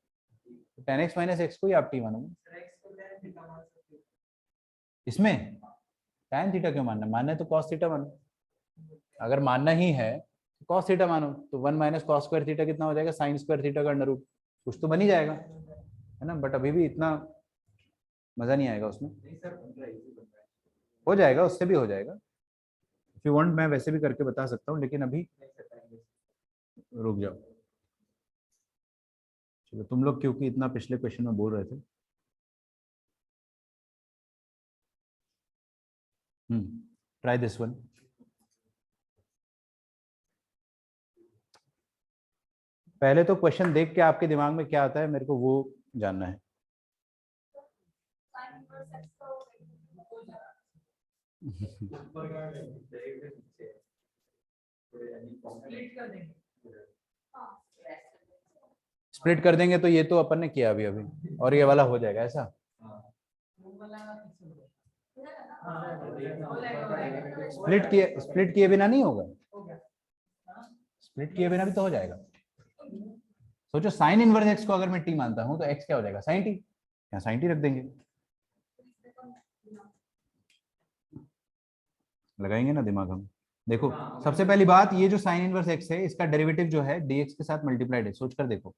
tan x माइनस एक्स को ही आप t मानोगे इसमें। tan थीटा क्यों मानना, मानना है तो cos थीटा मानो। अगर मानना ही है तो cos थीटा मानो, तो 1 माइनस कॉस स्क्वायर थीटा कितना हो जाएगा, साइन स्क्वायर थीटा का अंडर रूट, कुछ तो बन ही जाएगा, है ना। बट अभी भी इतना मजा नहीं आएगा उसमें, हो जाएगा, उससे भी हो जाएगा। इफ यू वांट मैं वैसे भी करके बता सकता हूँ, लेकिन अभी रुक जाओ। चलो तुम लोग क्योंकि इतना पिछले क्वेश्चन में बोल रहे थे, ट्राई दिस वन। पहले तो क्वेश्चन देख के आपके दिमाग में क्या आता है मेरे को वो जानना है। स्प्लिट कर देंगे तो ये तो अपन ने किया अभी अभी, और ये वाला हो जाएगा ऐसा। स्प्लिट किए बिना नहीं होगा, स्प्लिट किए बिना भी तो हो जाएगा। सोचो साइन इनवर्स एक्स को अगर मैं टी मानता हूं तो एक्स क्या हो जाएगा, साइन टी, यहाँ साइन टी रख देंगे, लगाएंगे ना दिमाग हम। देखो सबसे पहली बात, ये जो साइन इनवर्स एक्स है इसका डेरिवेटिव जो है dx के साथ मल्टीप्लाइड है, सोच कर देखो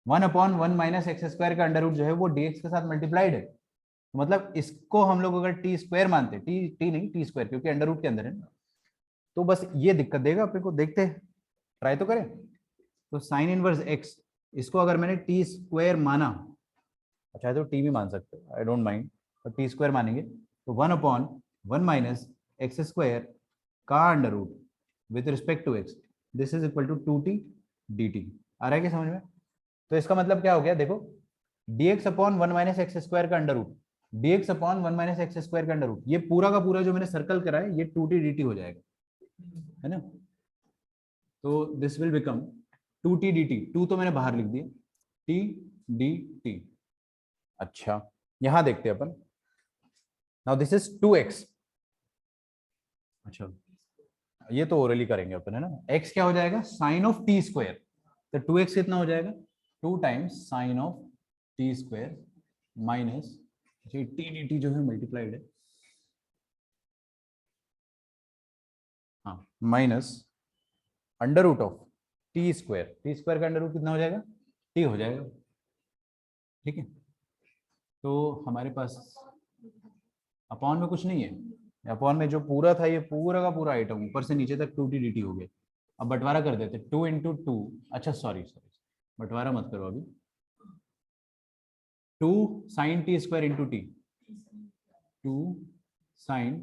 1 अपॉन 1 माइनस एक्स स्क्वायर का अंडर रूट जो है वो dx के साथ मल्टीप्लाइड है, मतलब इसको हम लोग अगर टी स्क्वायर मानते, टी नहीं टी स्क्वायर, क्योंकि अंडर रूट के अंदर है ना, तो बस ये दिक्कत देगा अपने को। देखते हैं, ट्राई तो करें। तो साइन इनवर्स एक्स, इसको अगर मैंने टी स्क्वायर माना अच्छा है तो टी भी मान सकते हो, आई डोंट माइंड, तो टी स्क्वायर मानेंगे तो 1/1 माइनस एक्स स्क्वायर का under root with respect to x, this is equal to 2t dt। आ रहा है क्या समझ में? तो इसका मतलब क्या हो गया देखो, dx upon 1 minus x square का under root, dx upon 1 minus x square का अंडर रूट, ये पूरा का पूरा जो मैंने सर्कल करा है ये 2t dt हो जाएगा, है ना। तो this will become 2t dt, 2 तो मैंने बाहर लिख दिया, t dt। अच्छा यहां देखते हैं अपन, नाउ दिस इज 2x। अच्छा ये तो ओरली करेंगे अपन, है ना। x क्या हो जाएगा, साइन ऑफ टी स्क्वायर, तो 2x कितना हो जाएगा, 2 times sine of t square minus t d t जो है मल्टीप्लाइड है, हाँ, minus under root of t square का अंडर रूट कितना हो जाएगा, टी हो जाएगा, ठीक है। तो हमारे पास अपॉन में कुछ नहीं है, अपॉन में जो पूरा था ये पूरा का पूरा आइटम ऊपर से नीचे तक 2t dt हो गया। अब बंटवारा कर देते, 2 इंटू टू, अच्छा सॉरी सॉरी, बंटवारा मत करो अभी, 2 sine t square into t, 2 sine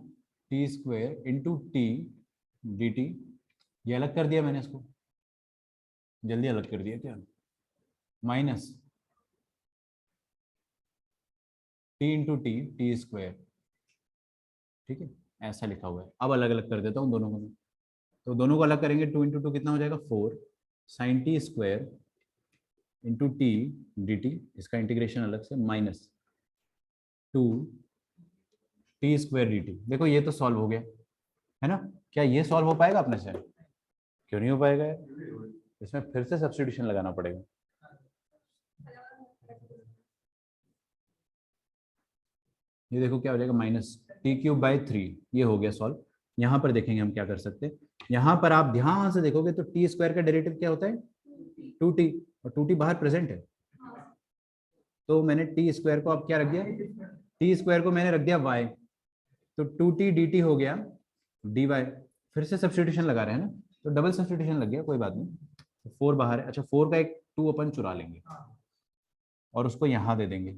t square into t d t, ये अलग कर दिया मैंने इसको, जल्दी अलग कर दिया क्या, minus T into T T square, ठीक है, ऐसा लिखा हुआ है। अब अलग अलग कर देता हूँ दोनों को मैं, तो दोनों को अलग करेंगे, 2 इंटू टू कितना हो जाएगा 4 sine t square into t d t, इसका इंटीग्रेशन अलग से, minus 2 t square d t. देखो ये तो सॉल्व हो गया, है ना। क्या ये सॉल्व हो पाएगा अपने से, क्यों नहीं हो पाएगा यार, इसमें फिर से सब्स्टिट्यूशन लगाना पड़ेगा। ये देखो क्या हो जाएगा, माइनस टी क्यूब बाई 3, ये हो गया सॉल्व। यहाँ पर देखेंगे हम क्या कर सकते हैं, यहाँ पर आप ध्यान से देखोगे तो टी स्क्वायर का डेरिवेटिव क्या होता है 2t, और 2t बाहर प्रेजेंट है, तो मैंने टी स्क्वायर को अब क्या रख दिया, टी स्क्वायर को मैंने रख दिया y, तो 2t dt हो गया dy। फिर से सब्स्टिट्यूशन लगा रहे हैं ना, तो डबल सब्स्टिट्यूशन लग गया, कोई बात नहीं, तो 4 बाहर है, अच्छा 4 का एक 2 अपन चुरा लेंगे और उसको यहाँ दे देंगे,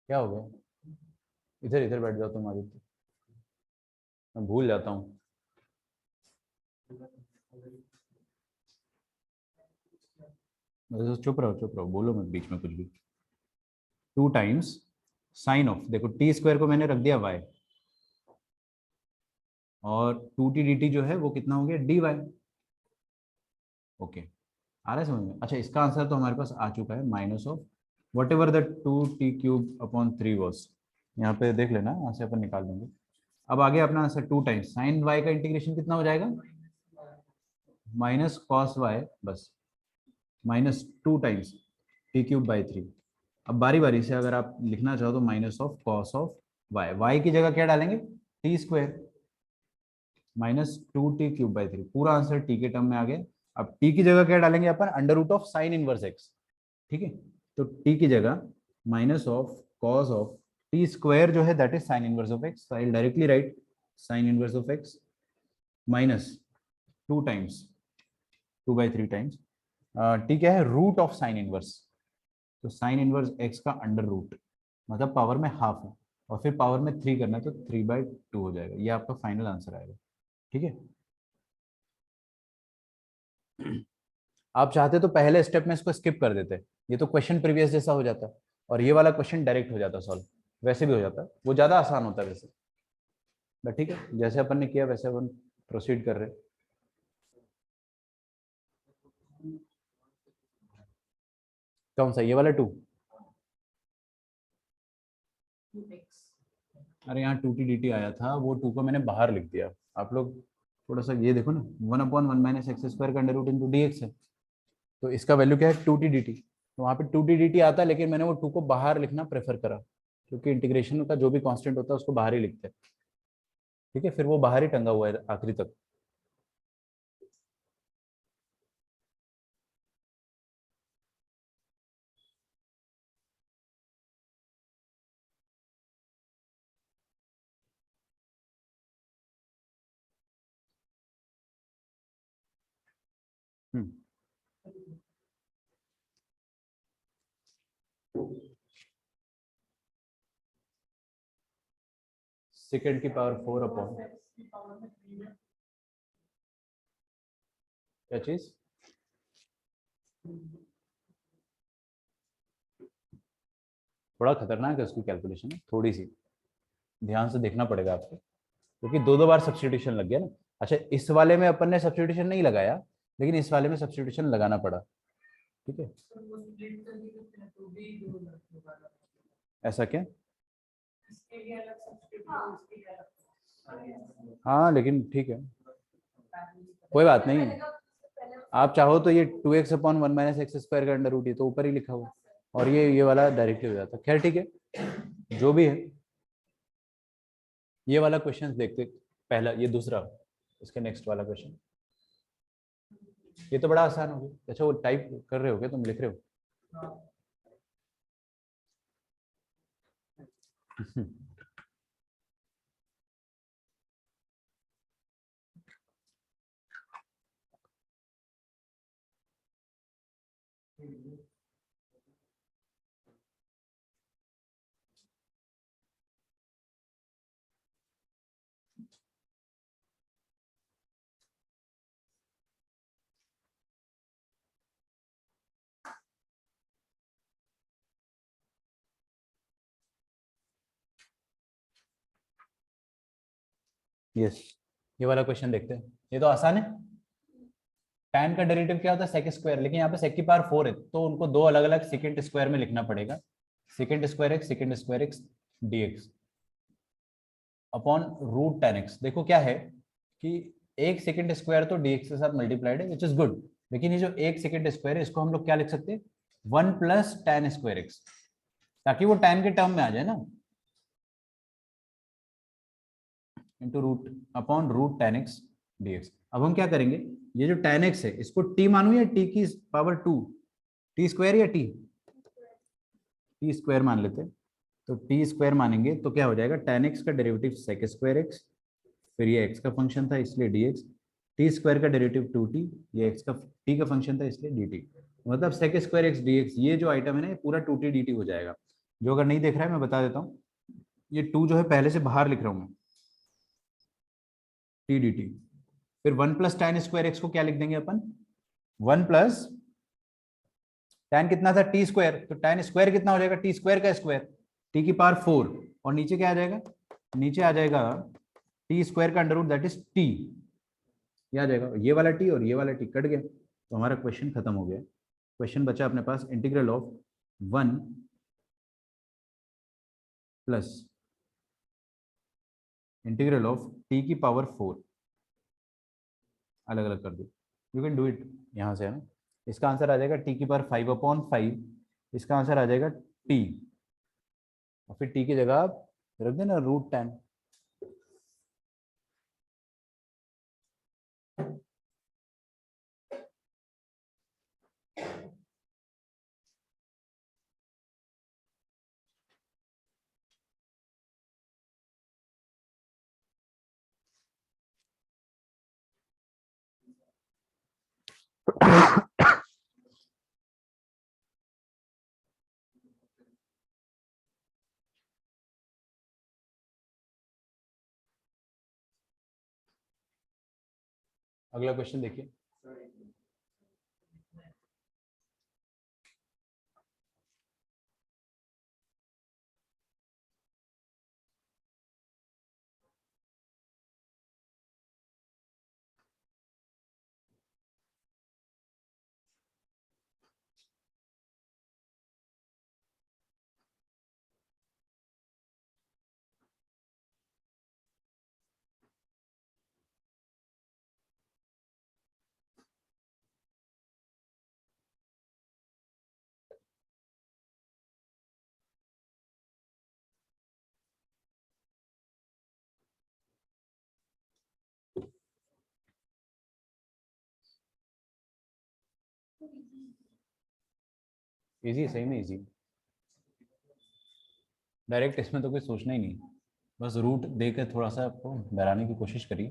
क्या हो गया, इधर इधर बैठ जाओ तुम आदित्य, मैं भूल जाता हूँ। चुप रहो बोलो मत बीच में कुछ भी। 2 टाइम्स साइन ऑफ, देखो टी स्क्वायर को मैंने रख दिया y, और 2t dt जो है वो कितना हो गया dy। ओके आ रहा है समझ में, अच्छा इसका आंसर तो हमारे पास आ चुका है, minus of what ever the 2t cube upon 3 was, यहाँ पे देख लेना, यहाँ से अपन निकाल देंगे। अब आगे अपना आंसर 2 टाइम्स साइन y का इंटीग्रेशन कितना हो जाएगा, माइनस कॉस y, बस minus 2 times T cube by 3। अब बारी बारी से अगर आप लिखना चाहो तो minus of cos of y, y की जगह क्या डालेंगे t square minus 2t cube by 3, पूरा आंसर टी के टर्म में आ गया। अब टी की जगह क्या डालेंगे अपन, under root of sine inverse x, ठीक है, तो टी की जगह minus of cos of t square जो है that is sine inverse of x, I will directly write sine inverse of x minus 2 times 2/3 times t क्या है, root of sine inverse, तो साइन इनवर्स एक्स का under root, मतलब power में half है, और फिर पावर में 3 करना है तो 3/2 हो जाएगा, ये आपका फाइनल आंसर आएगा, ठीक है। आप चाहते तो पहले स्टेप में इसको स्किप कर देते, ये तो क्वेश्चन प्रीवियस जैसा हो जाता, और ये वाला क्वेश्चन डायरेक्ट हो जाता सॉल्व, वैसे भी हो जाता, वो ज्यादा आसान होता है वैसे, बट ठीक है जैसे अपन ने किया वैसे अपन प्रोसीड कर रहे। कौन सा, ये वाला 2, अरे यहाँ 2t dt आया था, वो 2 को मैंने बाहर लिख दिया, आप लोग थोड़ा सा ये देखो ना, 1/1 माइनस एक्स स्क्वायर का under root into d x है, तो इसका वैल्यू क्या है 2t dt, तो वहाँ पे 2t dt आता है, लेकिन मैंने वो 2 को बाहर लिखना प्रेफर करा, क्योंकि इंटीग्रेशन का जो भी कांस्टेंट होता है उसको बाहर ही लिखते हैं, ठीक है, फिर वो बाहर ही टंगा हुआ है आखिरी तक। हम्म सेकेंड की पावर 4 अपॉन की पावर में 3 है। क्या चीज, थोड़ा खतरनाक है उसकी कैलकुलेशन, थोड़ी सी ध्यान से देखना पड़ेगा आपको, क्योंकि दो दो बार सब्स्टिट्यूशन लग गया ना। अच्छा, इस वाले में अपन ने सब्स्टिट्यूशन नहीं लगाया, लेकिन इस वाले में सब्स्टिट्यूशन लगाना पड़ा, ठीक है। तो वो स्प्लिट करके करते हैं तो भी 2 लग होगा। ऐसा क्या, इसके लिए अलग सब्स्टिट्यूट, इसके लिए अलग। हाँ लेकिन ठीक है, कोई बात नहीं। आप चाहो तो ये 2x upon 1 minus x square का अंडर रूट, ये तो ऊपर ही लिखा हुआ, और ये वाला डायरेक्टली हो जाता। खैर ठीक है, जो भी है। ये वाला क्वेश्चन देखते, पहला, ये दूसरा, इसके नेक्स्ट वाला क्वेश्चन, ये तो बड़ा आसान हो गया। अच्छा, वो टाइप कर रहे हो क्या, तुम लिख रहे हो? यस, ये वाला क्वेश्चन देखते हैं, ये तो आसान है। tan का डेरिवेटिव क्या होता है, सेक स्क्वायर, लेकिन यहाँ पे सेक की पावर 4 है, तो उनको दो अलग अलग सेकेंड स्क्वायर में लिखना पड़ेगा। Second square x dx upon root tan x। देखो क्या है कि एक सेकेंड स्क्वायर तो dx के साथ मल्टीप्लाइड है, विच इज गुड, लेकिन ये जो एक सेकेंड स्क्वायर है, इसको हम लोग क्या लिख सकते हैं, 1 प्लस tan स्क्वायर एक्स, ताकि वो tan के टर्म में आ जाए ना, into root upon root tan x dx। अब हम क्या करेंगे, ये जो tan x है, इसको t मानू या t की पावर 2, टी स्क्वायर या टी स्क्वायर मान लेते हैं। तो टी स्क्वायर मानेंगे तो क्या हो जाएगा, tan x का डेरिवेटिव सेक स्क्वायर एक्स, फिर ये x का फंक्शन था इसलिए dx, टी स्क्वायर का डेरिवेटिव 2t, ये x का t का फंक्शन था इसलिए dt, मतलब सेक स्क्वायर एक्स dx, ये जो आइटम है ना, ये पूरा 2t dt हो जाएगा। जो अगर नहीं देख रहा है मैं बता देता हूँ, ये 2 जो है पहले से बाहर लिख रहा हूँ मैं, टी डी टी, फिर 1 प्लस tan स्क्वायर एक्स को क्या लिख देंगे अपन, 1 प्लस tan कितना था टी स्क्वायर, तो tan स्क्वायर कितना हो जाएगा, टी स्क्वायर का स्क्वायर, टी की पावर 4, और नीचे क्या आ जाएगा, नीचे आ जाएगा टी स्क्वायर का under root, that is t, ये आ जाएगा, ये वाला टी और ये वाला टी कट गया, तो हमारा क्वेश्चन खत्म हो गया। क्वेश्चन बचा अपने पास integral of 1 plus integral of t की पावर 4, अलग अलग कर दो, यू कैन डू इट यहाँ से, है ना। इसका आंसर आ जाएगा टी की पावर 5 अपॉन 5, इसका आंसर आ जाएगा टी, और फिर टी की जगह आप रख देना रूट 10। अगला क्वेश्चन देखिए, इजी, सही में इजी, डायरेक्ट इसमें तो कोई सोचना ही नहीं, बस रूट देकर थोड़ा सा आपको डराने की कोशिश करी।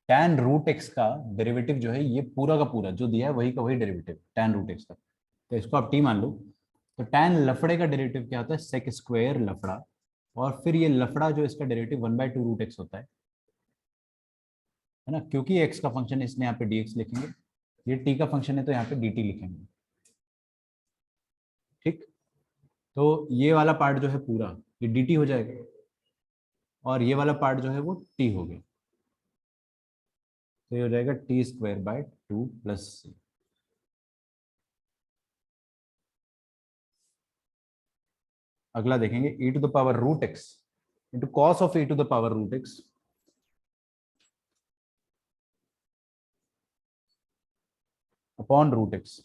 tan रूट एक्स का डेरिवेटिव जो है, ये पूरा का पूरा जो दिया है वही का वही डेरिवेटिव tan रूट एक्स का, तो इसको आप टी मान लो। तो tan लफड़े का डेरिवेटिव क्या होता है, सेक स्क्वायर लफड़ा और फिर ये लफड़ा जो इसका डेरिवेटिव 1/2 रूट एक्स होता है ना, क्योंकि एक्स का फंक्शन है इसलिए यहाँ पे dx लिखेंगे, ये t का फंक्शन है तो यहाँ पे dt लिखेंगे। ठीक, तो ये वाला पार्ट जो है पूरा ये dt हो जाएगा, और ये वाला पार्ट जो है वो t हो गया, तो ये हो जाएगा t²/2 प्लस c। अगला देखेंगे e⁻√x into cos of e⁻√x upon √x।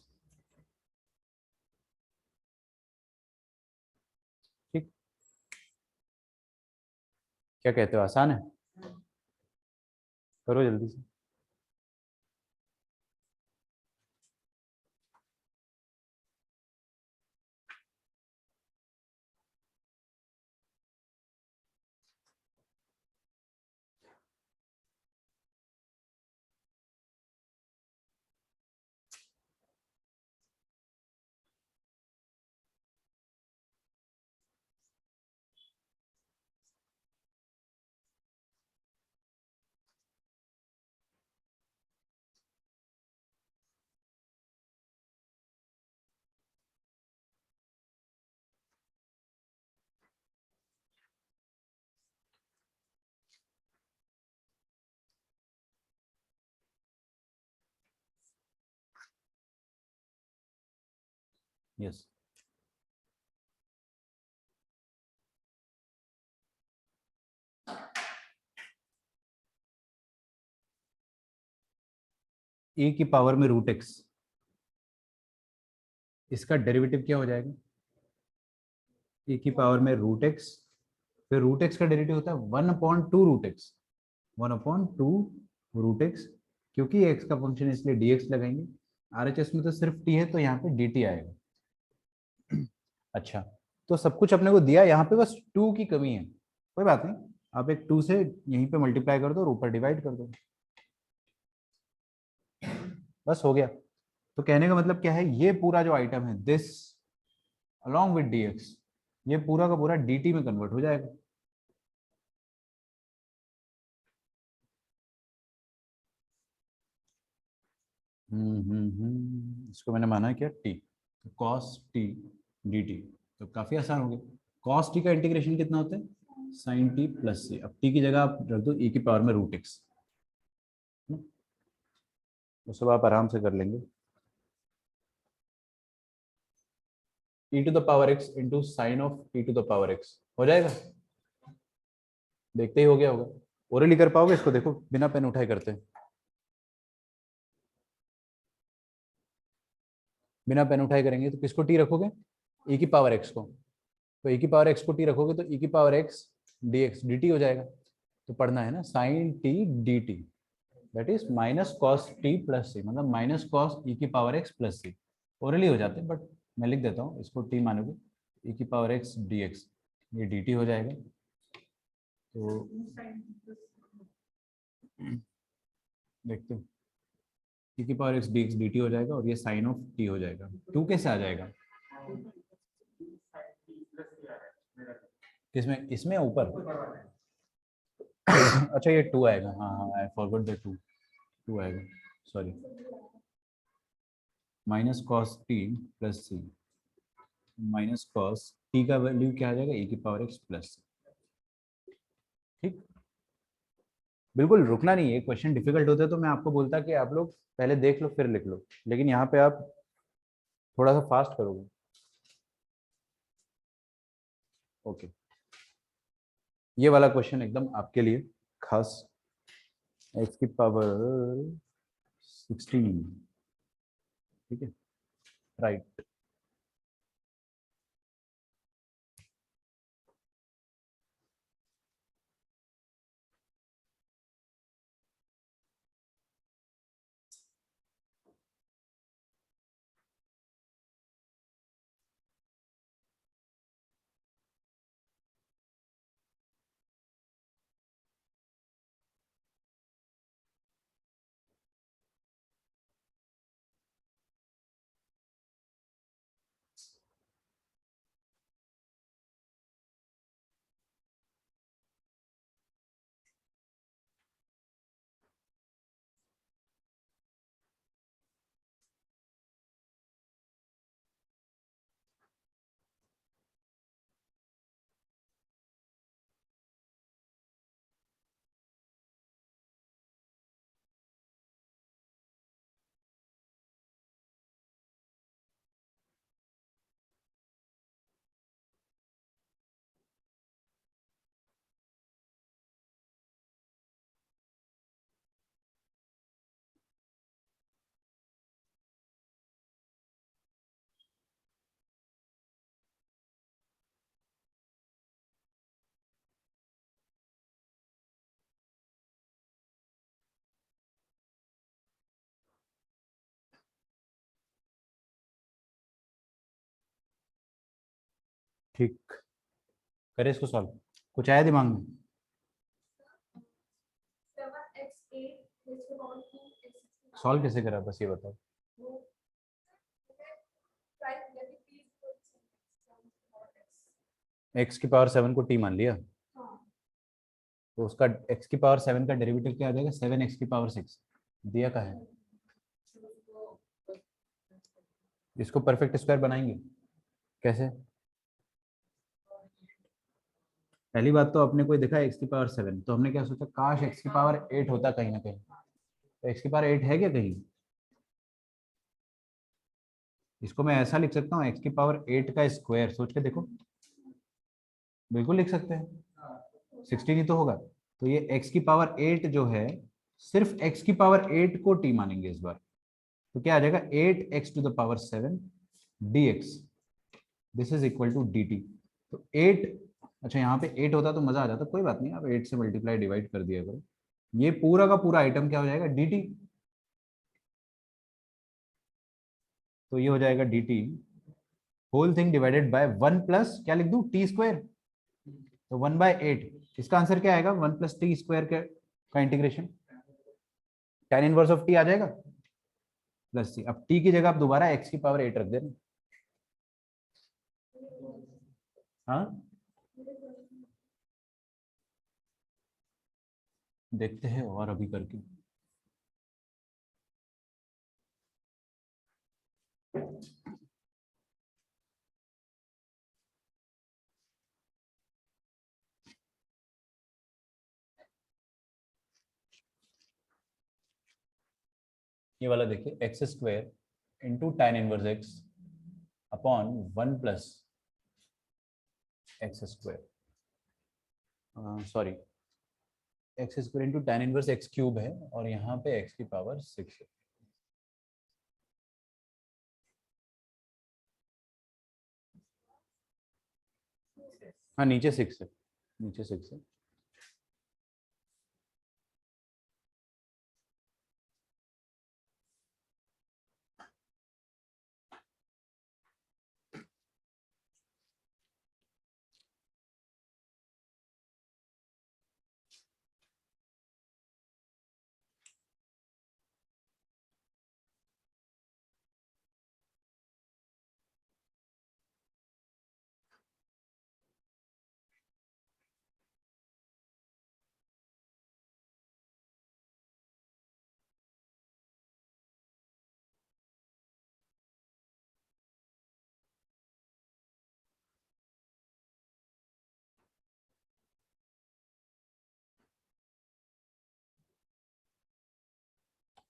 ठीक, क्या कहते हो, आसान है? करो जल्दी से। यस, e की पावर में √x, इसका डेरिवेटिव क्या हो जाएगा? e की पावर में √x, फिर √x का डेरिवेटिव होता है 1/2 √x, 1/2 √x, क्योंकि x का फंक्शन है इसलिए dx लगाएंगे। RHS में तो सिर्फ t है तो यहाँ पे dt आएगा। अच्छा, तो सब कुछ अपने को दिया, यहाँ पे बस 2 की कमी है, कोई बात नहीं, आप एक 2 से यहीं पे मल्टीप्लाई कर दो और ऊपर डिवाइड कर दो, बस हो गया। तो कहने का मतलब क्या है, ये पूरा जो आइटम है दिस अलोंग विद dx, ये पूरा का पूरा dt में कन्वर्ट हो जाएगा। इसको मैंने माना है क्या, t, तो cos t dt, तो काफी आसान हो गया। cos t का इंटीग्रेशन कितना होता है, sin t प्लस c। अब t की जगह आप रख दो e की पावर में √x, तो सब आप आराम से कर लेंगे। e⁻x into sine of e⁻x हो जाएगा, देखते ही हो गया होगा। ओरली कर पाओगे इसको, देखो बिना पेन उठाए करते हैं, बिना पेन उठाए करेंगे तो किसको t रखोगे, e की पावर x को, तो e की पावर x को t रखोगे तो e की पावर x dx dt हो जाएगा। तो पढ़ना है ना, sine t dt, that is minus cos t plus c, मतलब माइनस कॉस e की power x plus c। Orally हो जाते हैं बट मैं लिख देता हूँ, इसको t मानोगे, e की पावर x dx, ये dt हो जाएगा। तो देखते हो, e की पावर x dx dt हो जाएगा और ये साइन ऑफ t हो जाएगा। 2 कैसे आ जाएगा, किसमें, इसमें ऊपर? अच्छा ये 2 आएगा, हाँ हाँ, आई फॉरगॉट द 2, 2 आएगा, sorry, minus cos t plus c, minus cos t का वैल्यू क्या आ जाएगा, e की पावर x प्लस। ठीक, बिल्कुल रुकना नहीं है, क्वेश्चन डिफिकल्ट होते तो मैं आपको बोलता कि आप लोग पहले देख लो फिर लिख लो, लेकिन यहाँ पे आप थोड़ा सा फास्ट करोगे। ओके, ये वाला क्वेश्चन एकदम आपके लिए खास, x की पावर 16, ठीक है, राइट। ठीक, करे इसको सॉल्व। कुछ आया दिमाग में? सॉल्व कैसे करा बस ये बताओ। x की पावर 7 को t मान लिया, तो उसका x की पावर 7 का डेरिवेटिव क्या आ जाएगा? 7x की पावर 6 दिया का है। इसको परफेक्ट स्क्वायर बनाएंगे कैसे? पहली बात तो अपने को देखा x की पावर 7, तो हमने क्या सोचा, काश x की पावर 8 होता कहीं ना कहीं। तो x की पावर 8 है क्या कहीं? इसको मैं ऐसा लिख सकता हूँ, x की पावर 8 का स्क्वायर, सोच के देखो। बिल्कुल लिख सकते हैं, 16 ही तो होगा। तो ये x की पावर 8 जो है, सिर्फ x की पावर 8 को t मानेंगे इस बार। तो क्या आ जाएगा? 8x to the power 7 dx, this is equal to dt। तो 8, अच्छा यहाँ पे 8 होता तो मजा आ जाता, कोई बात नहीं, आप 8 से मल्टीप्लाई डिवाइड कर दिया करो। ये पूरा का पूरा आइटम क्या हो जाएगा? dt। तो ये हो जाएगा dt whole thing divided by 1 plus क्या लिख दूं? T square. तो 1/8, इसका आंसर क्या आएगा? 1 प्लस टी स्क्वायर का integration, tan inverse of t आ जाएगा प्लस सी। अब टी की जगह आप दोबारा x की पावर 8 रख देना। हाँ, देखते हैं और अभी करके। ये वाला देखिए, x square into tan inverse x upon 1 plus x square, sorry, x square into tan inverse x cube है, और यहाँ पे x की पावर 6 है। हाँ, नीचे 6 है, नीचे 6 है।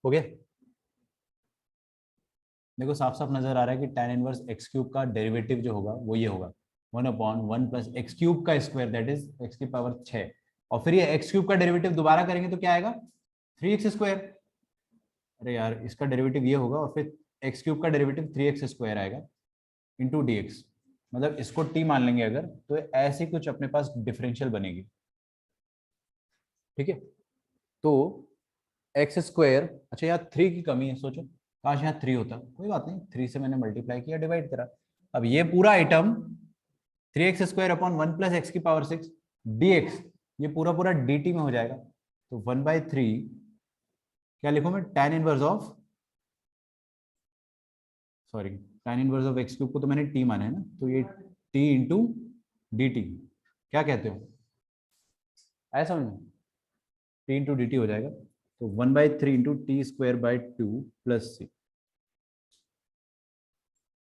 हो गया? देखो साफ साफ नजर आ रहा है कि tan इनवर्स एक्स क्यूब का डेरिवेटिव जो होगा वो ये होगा 1/1 प्लस एक्स क्यूब का स्क्वायर, दैट इज एक्स की पावर 6। और फिर ये एक्स क्यूब का डेरिवेटिव दोबारा करेंगे तो क्या आएगा? 3x square. अरे यार, इसका डेरिवेटिव ये होगा, और फिर एक्स क्यूब का डेरिवेटिव 3x स्क्वायर आएगा इंटू डी एक्स। मतलब इसको t मान लेंगे अगर, तो ऐसी कुछ अपने पास डिफरेंशियल बनेगी। ठीक है, तो एक्स स्क्वायर, अच्छा यहाँ 3 की कमी है, सोचो काश यहाँ 3 होता। कोई बात नहीं, 3 से मैंने मल्टीप्लाई किया, डिवाइड करा। अब ये पूरा item 3x square upon 1 plus x की पावर 6 dx, ये पूरा पूरा dt में हो जाएगा। तो 1/3 क्या लिखूं मैं? tan inverse of, sorry, tan inverse of x cube को तो मैंने t माना है ना, तो ये t इंटू डी टी, क्या कहते हो? आया समझ में? t इंटू डी टी हो जाएगा। तो 1/3 into t square by 2 plus c.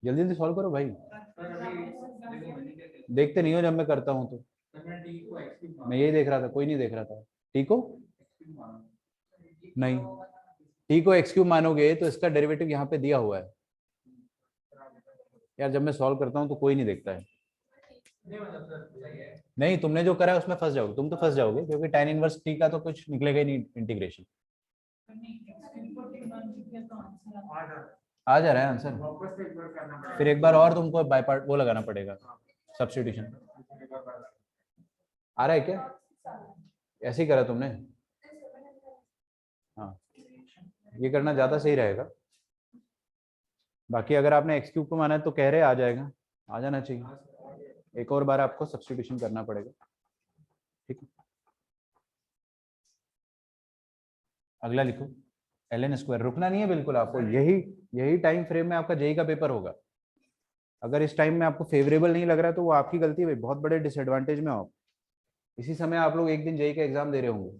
जल्दी जल्दी सॉल्व करो भाई, देखते नहीं हो जब मैं करता हूँ तो। मैं यही देख रहा था, कोई नहीं देख रहा था। टी को नहीं, टी को एक्स क्यूब मानोगे तो इसका डेरिवेटिव यहाँ पे दिया हुआ है यार। जब मैं सॉल्व करता हूँ तो कोई नहीं देखता है। नहीं, तुमने जो करा है उसमें फंस जाओगे, तुम तो फंस जाओगे, क्योंकि tan इनवर्स टी का तो कुछ निकलेगा ही नहीं इंटीग्रेशन। आ जा रहा है आंसर, फिर एक बार और तुमको बाय पार्ट वो लगाना पड़ेगा, सब्स्टिट्यूशन। आ रहा है क्या? ऐसे ही करा तुमने? हाँ, ये करना ज्यादा सही रहेगा। बाकी अगर आपने एक्स क्यूब को माना है तो कह रहे आ जाएगा, आ जाना चाहिए। एक और बार आपको सब्स्टिट्यूशन करना पड़ेगा, ठीक है। अगला लिखो ln स्क्वायर, रुकना नहीं है बिल्कुल आपको, यही टाइम फ्रेम में आपका जेई का पेपर होगा। अगर इस टाइम में आपको फेवरेबल नहीं लग रहा है तो वो आपकी गलती है, बहुत बड़े डिसएडवांटेज में हो आप। इसी समय आप लोग एक दिन जेई का एग्जाम दे रहे होंगे।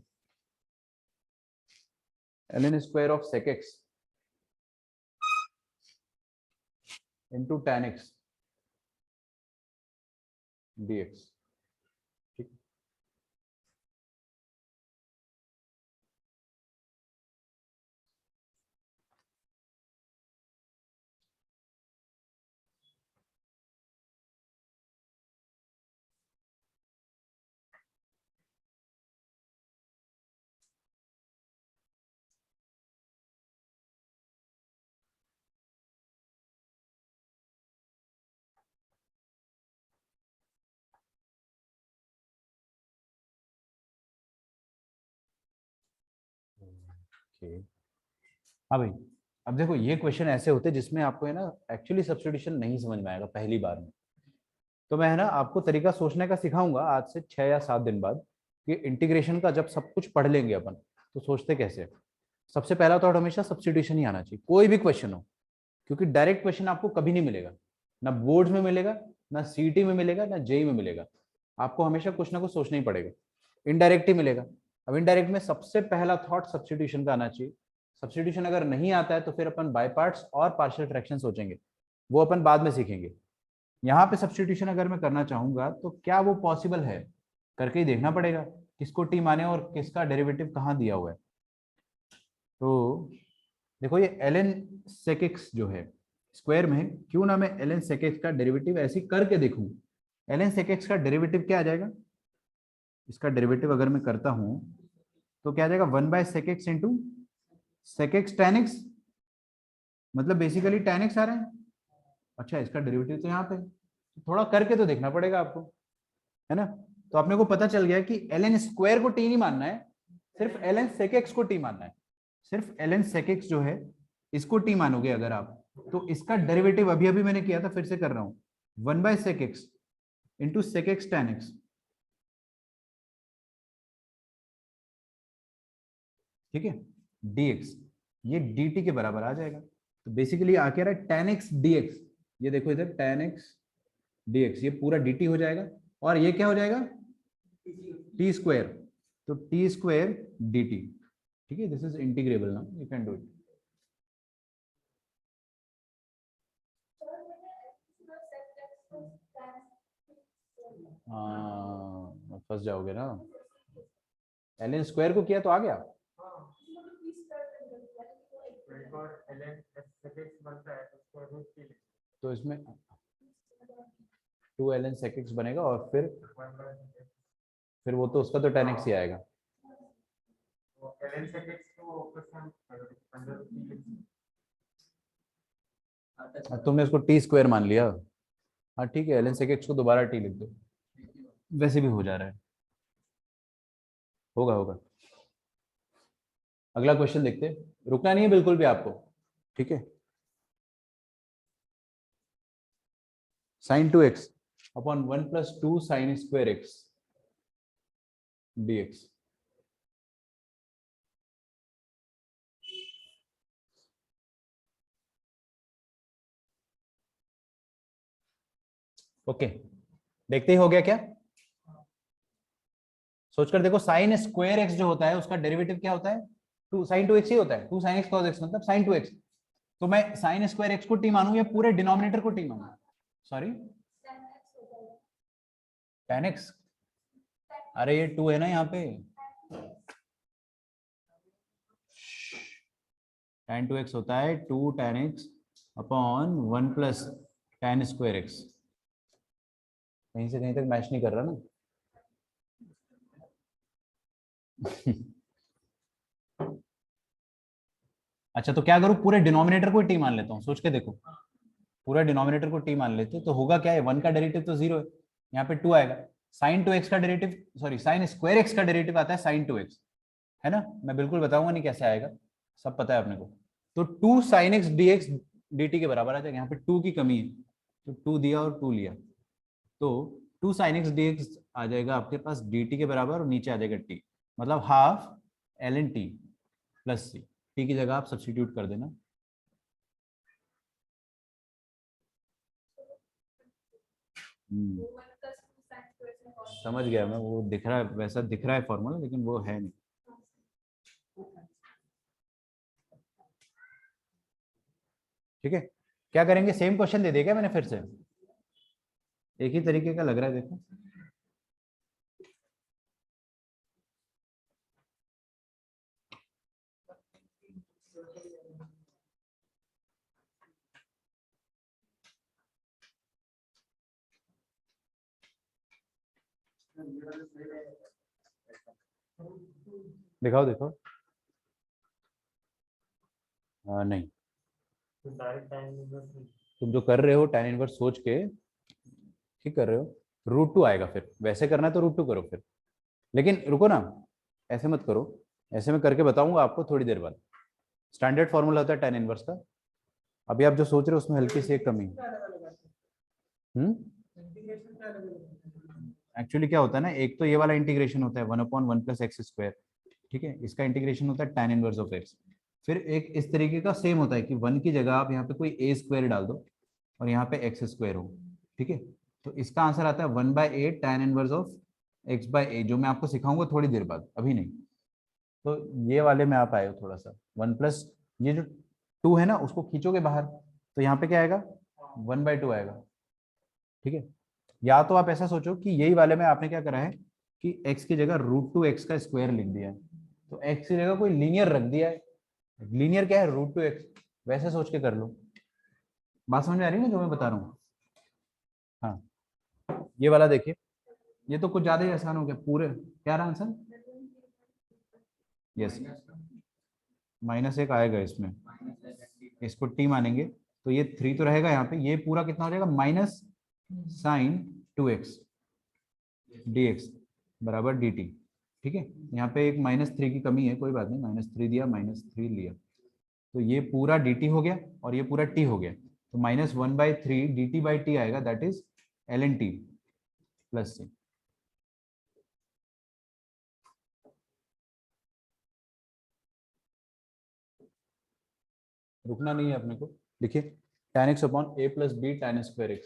ln square of sec x into tan x dx, ठीक। Okay. हाँ भाई, अब देखो ये क्वेश्चन ऐसे होते हैं जिसमें आपको है ना एक्चुअली सब्स्टिट्यूशन नहीं समझ में आएगा पहली बार में। तो मैं है ना आपको तरीका सोचने का सिखाऊंगा आज से 6 या 7 दिन बाद, कि इंटीग्रेशन का जब सब कुछ पढ़ लेंगे अपन तो सोचते कैसे। सबसे पहला तो हमेशा सब्स्टिट्यूशन ही आना चाहिए, कोई भी क्वेश्चन हो, क्योंकि डायरेक्ट क्वेश्चन आपको कभी नहीं मिलेगा, ना बोर्ड में मिलेगा, ना सीटी में मिलेगा, ना जेई में मिलेगा। आपको हमेशा कुछ ना कुछ सोचना ही पड़ेगा, इनडायरेक्ट ही मिलेगा। अब इनडायरेक्ट में सबसे पहला थॉट सब्स्टिट्यूशन का आना चाहिए। सब्स्टिट्यूशन अगर नहीं आता है तो फिर अपन बाय पार्ट्स और पार्शियल फ्रैक्शन सोचेंगे, वो अपन बाद में सीखेंगे। यहाँ पे सब्स्टिट्यूशन अगर मैं करना चाहूंगा तो क्या वो पॉसिबल है, करके ही देखना पड़ेगा किसको टी माने और किसका डेरिवेटिव कहाँ दिया हुआ है। तो देखो ये ln sec x जो है स्क्वायर में, क्यों ना मैं ln sec x का डेरिवेटिव ऐसे करके देखूं। ln sec x का डेरिवेटिव क्या आ जाएगा, इसका डेरिवेटिव अगर मैं करता हूं तो क्या आ जाएगा 1/sec x into sec x tan x, मतलब बेसिकली tan x आ रहा है। अच्छा, इसका डेरिवेटिव तो यहाँ पे, थोड़ा करके तो देखना पड़ेगा आपको, है ना। तो अपने को पता चल गया कि ln स्क्वायर को टी नहीं मानना है, सिर्फ ln sec x को टी मानना है। सिर्फ ln sec x जो है इसको टी मानोगे अगर आप, तो इसका डेरिवेटिव अभी अभी मैंने किया था, फिर से कर रहा हूं 1/sec x into sec x tan x, ठीक है, dx ये dt के बराबर आ जाएगा। तो बेसिकली आ क्या रहा है tan x dx, ये देखो इधर tan x dx, ये पूरा dt हो जाएगा और ये क्या हो जाएगा t स्क्वायर, तो t स्क्वायर dt, ठीक है। This is integrable now, you can do it. फंस जाओगे ना, ln स्क्वायर को किया तो आ गया। तो इसमें 2 ln sec x बनेगा और फिर वो तो उसका तो tan x ही आएगा। तुमने इसको टी स्क्वायर मान लिया, हाँ ठीक है, ln sec x को दोबारा टी लिख दो, वैसे भी हो जा रहा है, होगा होगा। अगला क्वेश्चन देखते हैं, रुकना नहीं है बिल्कुल भी आपको, ठीक है। sin 2x upon 1 + 2 sin square x dx, okay. देखते ही हो गया क्या, सोचकर देखो। साइन स्क्वायर x जो होता है उसका डेरिवेटिव क्या होता है, 2 sin 2x ही होता है, 2 sin x cos x मतलब sin 2x। तो मैं साइन स्क्वायर x को टी मानूं या पूरे डिनोमिनेटर को टी मानूं, सॉरी tan x, अरे ये 2 है ना यहाँ पे, tan 2x होता है 2 tan x upon 1 + tan square x। कहीं से कहीं तक मैच नहीं कर रहा ना अच्छा, तो क्या करूं, पूरे डिनोमिनेटर को टी मान लेता हूं, सोच के देखो। पूरा डिनोमिनेटर को टी मान लेते तो होगा क्या है, 1 का डेरिवेटिव तो 0 है, यहाँ पे 2 आएगा। sin 2x का derivative, sorry sin square x का डेरिवेटिव आता है sin 2x, है ना। मैं बिल्कुल बताऊंगा नहीं कैसे आएगा, सब पता है अपने को। तो 2 sin x dx dt के बराबर आ जाएगा, यहाँ पे 2 की कमी है तो 2 दिया और 2 लिया, तो 2 sin x dx आ जाएगा आपके पास dt के बराबर और नीचे आ जाएगा t, मतलब half ln t plus c। t की जगह आप सब्स्टिट्यूट कर देना। समझ गया मैं, वो दिख रहा है, वैसा दिख रहा है फॉर्मूला, लेकिन वो है नहीं। ठीक है, क्या करेंगे, सेम क्वेश्चन दे दिया क्या मैंने फिर से? एक ही तरीके का लग रहा है, देखो। दिखाओ दिखाओ। नहीं, तुम जो कर रहे हो tan इनवर्स सोच के ठीक कर रहे हो। √2 आएगा, फिर वैसे करना है तो √2 करो फिर। लेकिन रुको ना, ऐसे मत करो, ऐसे मैं करके बताऊंगा आपको थोड़ी देर बाद। स्टैंडर्ड फॉर्मूला होता है tan इनवर्स का। अभी आप जो सोच रहे हो उसमें हल्की सी एक कमी है। एक्चुअली क्या होता है ना, एक तो ये वाला इंटीग्रेशन होता है 1/1 + x²। ठीक है, इसका इंटीग्रेशन होता है tan इनवर्स ऑफ x। फिर एक इस तरीके का सेम होता है कि 1 की जगह आप यहाँ पे कोई a² डाल दो और यहाँ पे x² हो। ठीक है, तो इसका आंसर आता है 1/8 tan इनवर्स ऑफ x/a, जो मैं आपको सिखाऊंगा थोड़ी देर बाद, अभी नहीं। तो ये वाले में आप आए हो थोड़ा सा, 1 प्लस ये जो 2 है ना उसको खींचोगे बाहर, तो यहाँ पे क्या आएगा, 1/2 आएगा। ठीक है, या तो आप ऐसा सोचो कि यही वाले में आपने क्या करा है कि x की जगह √2x का स्क्वायर लिख दिया है, तो x की जगह कोई लीनियर रख दिया है। लीनियर क्या है, √2x, वैसे सोच के कर लो। बात समझ में आ रही है ना जो मैं बता रहा हूँ? हाँ, ये वाला देखिए, ये तो कुछ ज्यादा ही आसान हो गया। पूरे क्या रहा आंसर? यस, -1 आएगा इसमें, इसको t मानेंगे तो ये 3 तो रहेगा यहाँ पे, ये पूरा कितना हो जाएगा, -sin2x dx बराबर dt। ठीक है, यहाँ पे एक -3 की कमी है, कोई बात नहीं, -3 दिया, -3 लिया, तो ये पूरा dt हो गया और ये पूरा t हो गया, तो -1/3 dt/t आएगा, that is ln t plus c। रुकना नहीं है अपने को, लिखिए tan x upon a + b tan square x।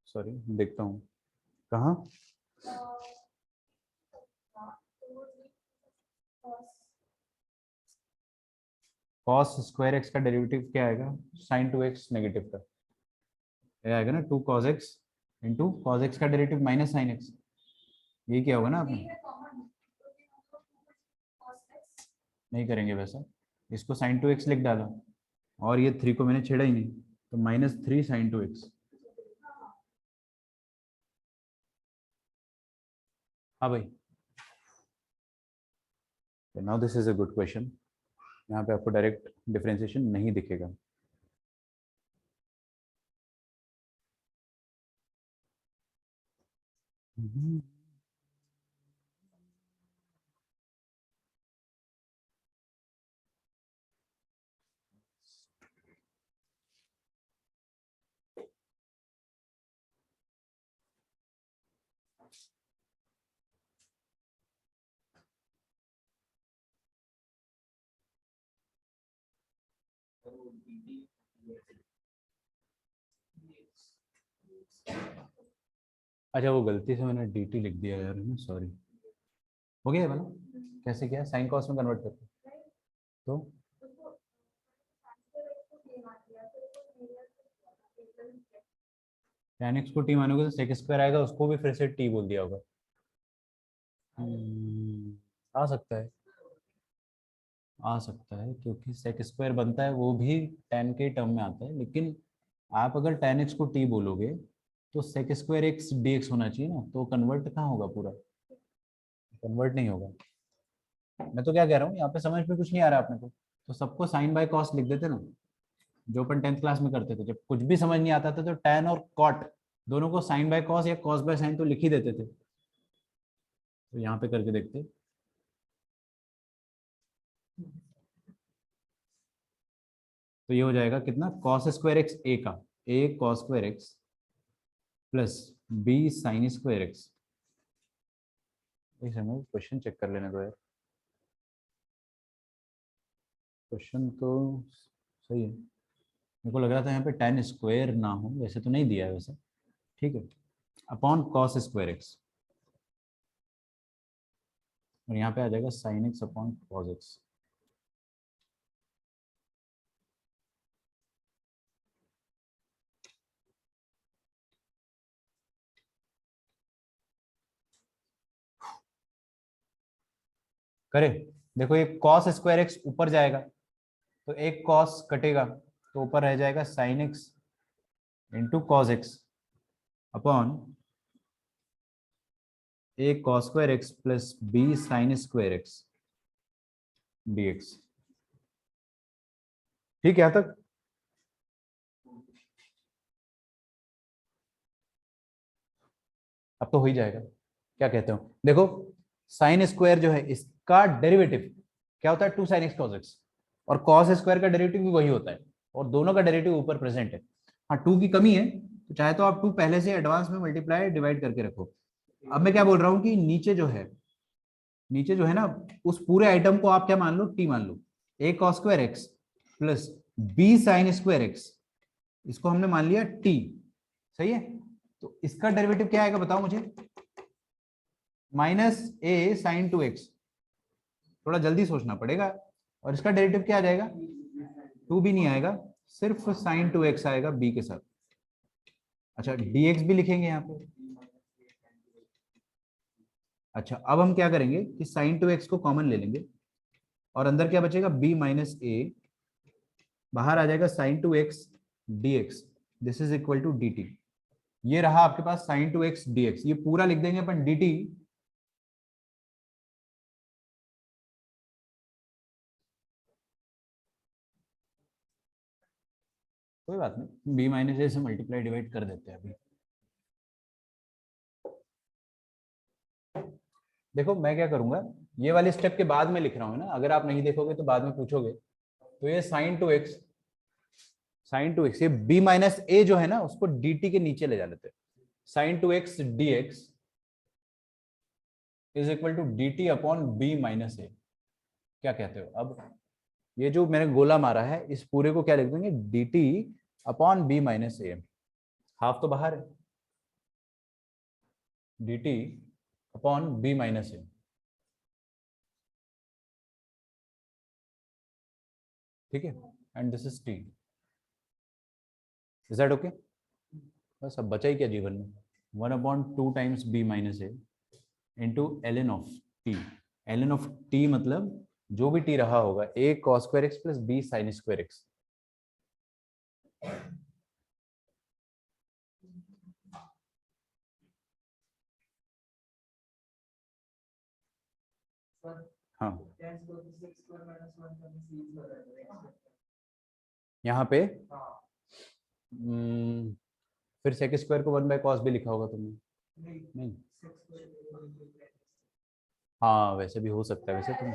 Sorry, देखता हूँ कहाँ। cos स्क्वायर x का डेरिवेटिव क्या आएगा, sin2x नेगेटिव का, ये आएगा ना 2 cos x into cos x का डेरिवेटिव -sin x, ये क्या होगा ना आपने। नहीं करेंगे वैसा, इसको sin2x लिख डाला और ये 3 को मैंने छेड़ा ही नहीं, तो -3 sin2x। हाँ भाई, now this is a good question. यहाँ पे आपको डायरेक्ट डिफरेंशिएशन नहीं दिखेगा। अच्छा, वो गलती से मैंने dt लिख दिया यार, है ना, सॉरी। हो गया ये वाला, कैसे किया, साइन कॉस में कन्वर्ट करके, तो tan x को t मानोगे तो sec स्क्वायर आएगा, उसको भी फिर से t बोल दिया होगा। आ सकता है, आ सकता है, क्योंकि sec स्क्वायर बनता है वो भी tan के टर्म में आता है, लेकिन आप अगर tan x को t बोलोगे तो sec स्क्वायर x dx होना चाहिए ना, तो कन्वर्ट कहाँ होगा, पूरा कन्वर्ट नहीं होगा। मैं तो क्या कह रहा हूँ, यहाँ पे समझ में कुछ नहीं आ रहा अपने को, तो सबको साइन बाय कॉस लिख देते ना, जो अपन 10th क्लास में करते थे, जब कुछ भी समझ नहीं आता था तो tan और cot दोनों को साइन बाय कॉस या कॉस बाय साइन तो लिख ही देते थे। तो यहाँ पे करके देखते, तो ये हो जाएगा कितना, cos स्क्वायर x a का, a cos square x plus b sine square x. एक समय क्वेश्चन चेक कर लेने दो यार, क्वेश्चन तो सही है। मेरे को लग रहा था यहाँ पे tan स्क्वायर ना हो, वैसे तो नहीं दिया है वैसे, ठीक है, अपॉन कॉस स्क्वायर एक्स, और यहाँ पे आ जाएगा sine x upon cos x. करे, देखो ये कॉस स्क्वायर एक्स ऊपर जाएगा तो एक कॉस कटेगा तो ऊपर रह जाएगा sine x into cos x upon a cos square x plus b sine square x dx। ठीक है यहाँ तक? अब तो हो ही जाएगा, क्या कहते हो? देखो साइन स्क्वायर जो है इसका डेरिवेटिव क्या होता है, 2 sin x cos x, और कॉस स्क्वायर का डेरिवेटिव भी वही होता है, और दोनों का डेरिवेटिव ऊपर प्रेजेंट है। हाँ 2 की कमी है तो चाहे तो आप 2 पहले से एडवांस में मल्टीप्लाई डिवाइड करके रखो। अब मैं क्या बोल रहा हूँ कि नीचे जो है ना, उस पूरे आइटम को आप क्या मान लो, टी मान लो, a cos square x plus b sine square x, इसको हमने मान लिया टी, सही है। तो इसका डेरिवेटिव क्या आएगा बताओ मुझे, माइनस ए साइन 2x, थोड़ा जल्दी सोचना पड़ेगा, और इसका डेरिवेटिव क्या आ जाएगा, 2 भी नहीं आएगा, सिर्फ साइन 2x आएगा b के साथ। अच्छा dx भी लिखेंगे यहाँ पे। अच्छा अब हम क्या करेंगे कि साइन 2x को कॉमन ले लेंगे, और अंदर क्या बचेगा, b माइनस ए, बाहर आ जाएगा sine 2x dx, this is equal to dt। ये रहा आपके पास साइन 2x dx, ये पूरा लिख देंगे अपन dt, कोई बात नहीं, b माइनस ए से मल्टीप्लाई डिवाइड कर देते हैं अभी। देखो मैं क्या करूंगा, ये वाले स्टेप के बाद में लिख रहा हूँ ना, अगर आप नहीं देखोगे तो बाद में पूछोगे, तो ये साइन टू एक्स ये b माइनस ए जो है ना उसको dt के नीचे ले जा लेते हैं, sine 2x dx is equal to dt अपॉन b माइनस ए। क्या कहते हो? अब ये जो मैंने गोला मारा है इस पूरे को क्या लिख देंगे, dt अपॉन b माइनस ए, हाफ तो बाहर है, dt अपॉन b माइनस ए, ठीक है, and this is t। Is that okay? बस अब बचा ही क्या जीवन में, 1/2 times b minus a into l n of t. L n of t मतलब जो भी टी रहा होगा, a cos square x plus b sine square x. हाँ यहाँ पे फिर सेक स्क्वायर को 1 बाय कॉस भी लिखा होगा तुमने? नहीं, हाँ वैसे भी हो सकता है, वैसे तुम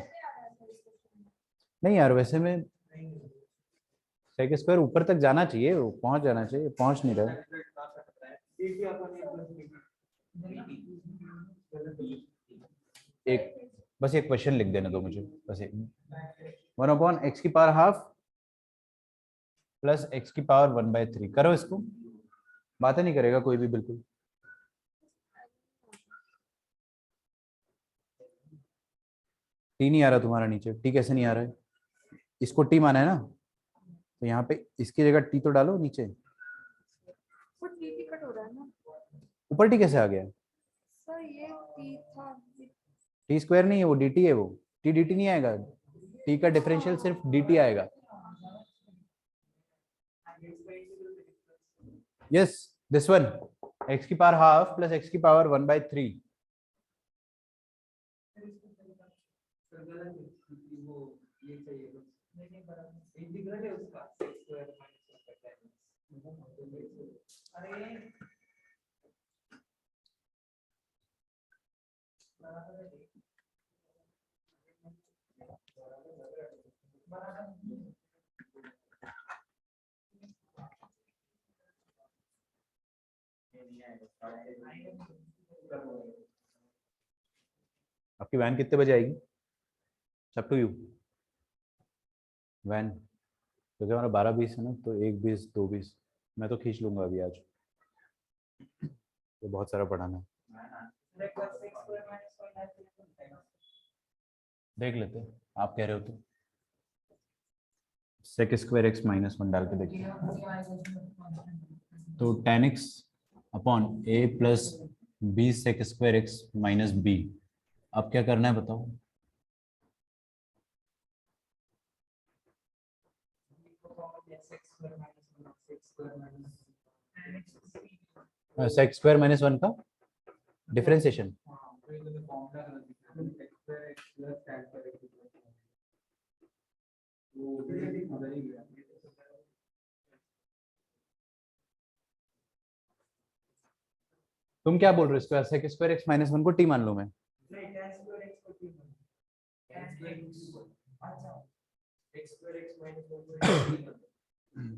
नहीं यार, वैसे में सेक स्क्वायर ऊपर तक जाना चाहिए, वो पहुंच जाना चाहिए, पहुंच नहीं रहा। एक बस एक क्वेश्चन लिख देने दो मुझे, बस एक, 1/x की पावर हाफ प्लस x की पावर 1/3, करो इसको, बातें नहीं करेगा कोई भी बिल्कुल। टी नहीं आ रहा तुम्हारा नीचे, टी कैसे नहीं आ रहा है, इसको टी माना है ना, तो यहाँ पे इसकी जगह टी तो डालो नीचे, कट हो रहा है ना ऊपर टी कैसे आ गया, सर, ये टी था। टी स्क्वायर नहीं है वो, dt है वो, टी dt नहीं आएगा, टी का डिफरेंशियल सिर्फ dt आएगा। यस दिस वन, x की पावर हाफ प्लस x की पावर 1/3। इंटीग्रल है उसका स्क्वायर आपकी वैन कितने बजे आएगी? सब टू यू। वैन क्योंकि हमारा 12:20 है ना, तो 1:20 2:20 मैं तो खींच लूंगा अभी आज, तो बहुत सारा पढ़ाना है। देख लेते हैं, आप कह रहे हो तो sec स्क्वायर x माइनस 1 डाल के देखिए, तो tan x upon a plus b sec square x minus b. अब क्या करना है बताओ? sec स्क्वायर माइनस 1 का डिफरेंशिएशन। तुम क्या बोल रहे हो? इसको sec स्क्वायर x माइनस 1 को t मान लो मैं।